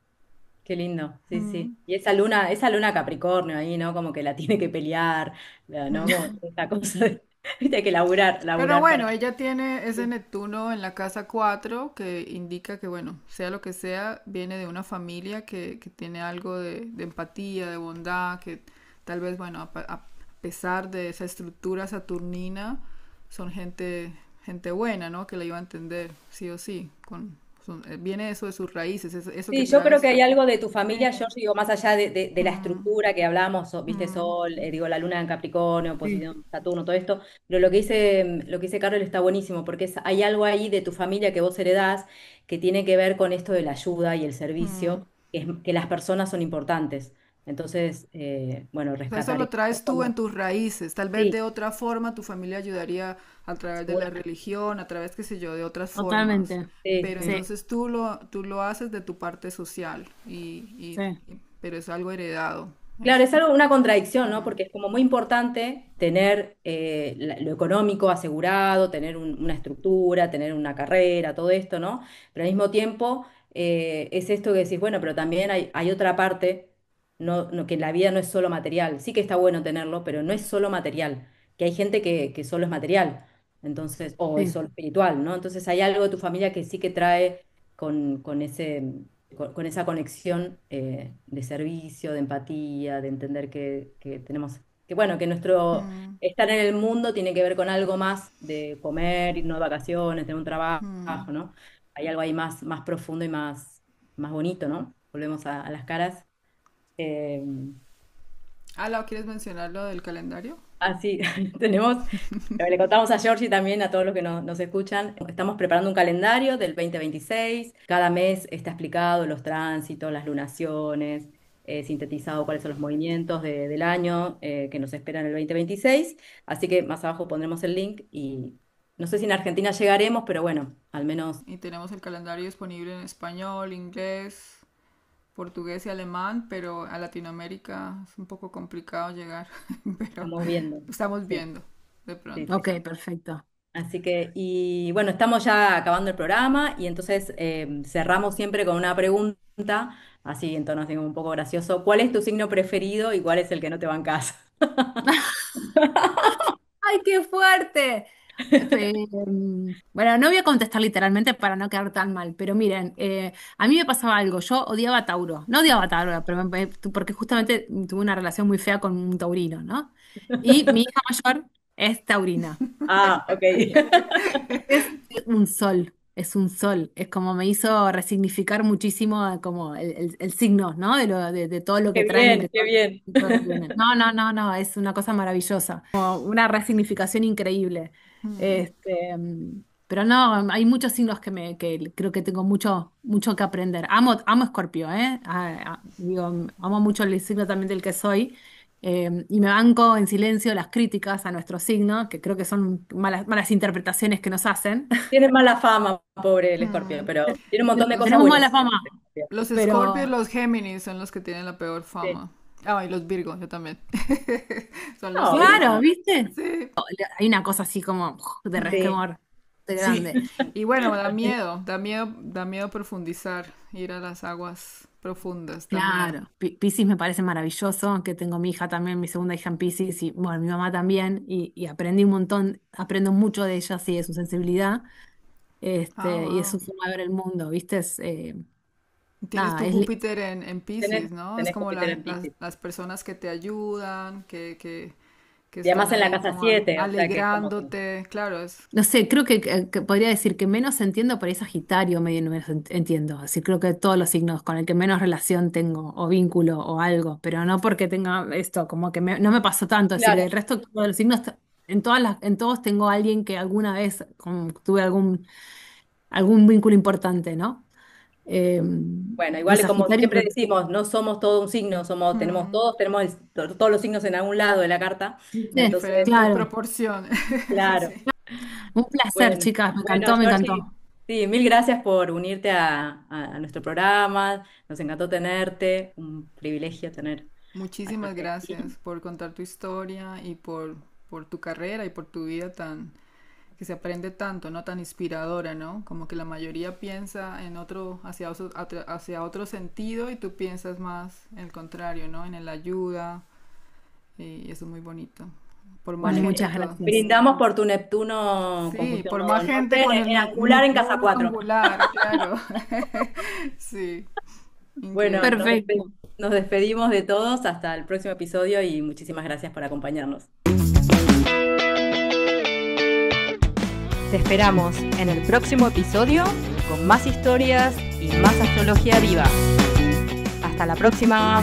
Qué lindo, sí, Mm. sí. Y esa luna Capricornio ahí, ¿no? Como que la tiene que pelear, ¿no? Como esa cosa de, viste, hay que laburar, Pero laburar para. bueno, ella tiene ese Neptuno en la casa 4 que indica que, bueno, sea lo que sea, viene de una familia que tiene algo de empatía, de bondad, que tal vez, bueno, a pesar de esa estructura saturnina, son gente buena, ¿no? Que la iba a entender, sí o sí. Viene eso de sus raíces, eso que Sí, yo creo que traes. hay algo de tu familia, yo Sí. digo, más allá de la Mm, estructura que hablamos, viste, mm, Sol, digo, la luna en Capricornio, Sí, posición Saturno, todo esto, pero lo que dice Carol está buenísimo, porque hay algo ahí de tu familia que vos heredás que tiene que ver con esto de la ayuda y el mm. servicio, que las personas son importantes. Entonces, bueno, O sea, eso rescatar lo eso traes tú en como, tus raíces. Tal vez sí, de otra forma tu familia ayudaría a través de la seguramente, religión, a través, qué sé yo, de otras formas. totalmente. sí, Pero sí. Sí, entonces tú lo haces de tu parte social, sí, pero es algo heredado. Claro, es Es, algo, una contradicción, ¿no? mm, Porque es como muy importante tener lo económico asegurado, tener una estructura, tener una carrera, todo esto, ¿no? Pero al mismo tiempo es esto que decís, bueno, pero también hay otra parte, que la vida no es solo material. Sí que está bueno tenerlo, pero no es solo material, que hay gente que solo es material, entonces, o es sí, solo espiritual, ¿no? Entonces hay algo de tu familia que sí que trae con con esa conexión de servicio, de empatía, de entender que tenemos, que bueno, que nuestro mm, estar en el mundo tiene que ver con algo más de comer, irnos de vacaciones, tener un trabajo, mm. ¿no? Hay algo ahí más profundo y más bonito, ¿no? Volvemos a las caras. Eh, Ala, ¿quieres mencionar lo del calendario? Así, tenemos, le contamos a Georgie también, a todos los que nos escuchan, estamos preparando un calendario del 2026. Cada mes está explicado los tránsitos, las lunaciones, sintetizado cuáles son los movimientos del año que nos esperan en el 2026. Así que más abajo pondremos el link y no sé si en Argentina llegaremos, pero bueno, al menos Y tenemos el calendario disponible en español, inglés, portugués y alemán, pero a Latinoamérica es un poco complicado llegar, pero estamos viendo. lo estamos Sí, viendo de sí, pronto. sí. ok, perfecto. Así que, y bueno, estamos ya acabando el programa y entonces cerramos siempre con una pregunta, así en tono así como un poco gracioso. ¿Cuál es tu signo preferido y cuál es el que no te bancas? ¡Ay, qué fuerte! Bueno, no voy a contestar literalmente para no quedar tan mal, pero miren, a mí me pasaba algo, yo odiaba a Tauro, no odiaba a Tauro, pero porque justamente tuve una relación muy fea con un taurino, ¿no? Y mi hija mayor es taurina. Ah, ok. Es es un sol, es como me hizo resignificar muchísimo como el signo, ¿no? De todo lo Qué que traen y bien, que qué bien. todo lo que viene. No, no, no, no, es una cosa maravillosa, como una resignificación increíble. Pero no, hay muchos signos que creo que tengo mucho que aprender. Amo Escorpio, ¿eh? Digo, amo mucho el signo también del que soy. Y me banco en silencio las críticas a nuestro signo, que creo que son malas interpretaciones que nos hacen. Tiene mala fama, pobre el escorpio, Mm. pero tiene un montón de cosas Tenemos mala buenas. fama, Los Scorpio y pero los Géminis son los que tienen la peor Sí. fama. Ah, y los Virgo, yo también. Son los No, claro, Virgo. ¿viste? Sí, Hay una cosa así como de Sí, resquemor de sí. grande. y bueno, da miedo profundizar, ir a las aguas profundas, da miedo. Claro, Piscis me parece maravilloso, que tengo mi hija también, mi segunda hija en Piscis, y bueno, mi mamá también, y aprendí un montón, aprendo mucho de ella, sí, de su sensibilidad, Ah, y de wow. su forma de ver el mundo, ¿viste? Tienes Nada, tu Júpiter en Piscis, Tenés, ¿no? Es tenés como Júpiter las, en las, Piscis. las personas que te ayudan, que Y están además en la ahí casa como 7, o sea que es como que. alegrándote. Claro, no sé, creo que podría decir que menos entiendo por ahí Sagitario, medio menos entiendo, así creo que todos los signos con el que menos relación tengo, o vínculo, o algo, pero no porque tenga esto, como que no me pasó tanto, es decir, Claro. el resto de los signos, en todos tengo alguien que alguna vez tuve algún vínculo importante, ¿no? Eh, Bueno, y igual como Sagitario, siempre decimos, no somos todo un signo, mm, tenemos todos los signos en algún lado de la carta. ¿viste? Entonces, diferentes Claro, proporciones. claro. Sí. un placer, Bueno, chicas, bueno, me Georgie, encantó. Sí, mil gracias por unirte a nuestro programa. Nos encantó tenerte. Un privilegio tener a esta Muchísimas Argentina. gracias por contar tu historia y por tu carrera y por tu vida tan, que se aprende tanto, ¿no? Tan inspiradora, ¿no? Como que la mayoría piensa en otro, hacia otro sentido y tú piensas más en el contrario, ¿no? En el ayuda y eso es muy bonito. Por más Bueno, gente muchas todo. gracias. Brindamos por tu Neptuno, Sí, conjunción por más gente Nodo-Norte, con el en Angular en Casa Neptuno 4. angular, claro. Sí, Bueno, increíble. Perfecto. nos despedimos de todos hasta el próximo episodio y muchísimas gracias por acompañarnos. Te esperamos en el próximo episodio con más historias y más astrología viva. Hasta la próxima.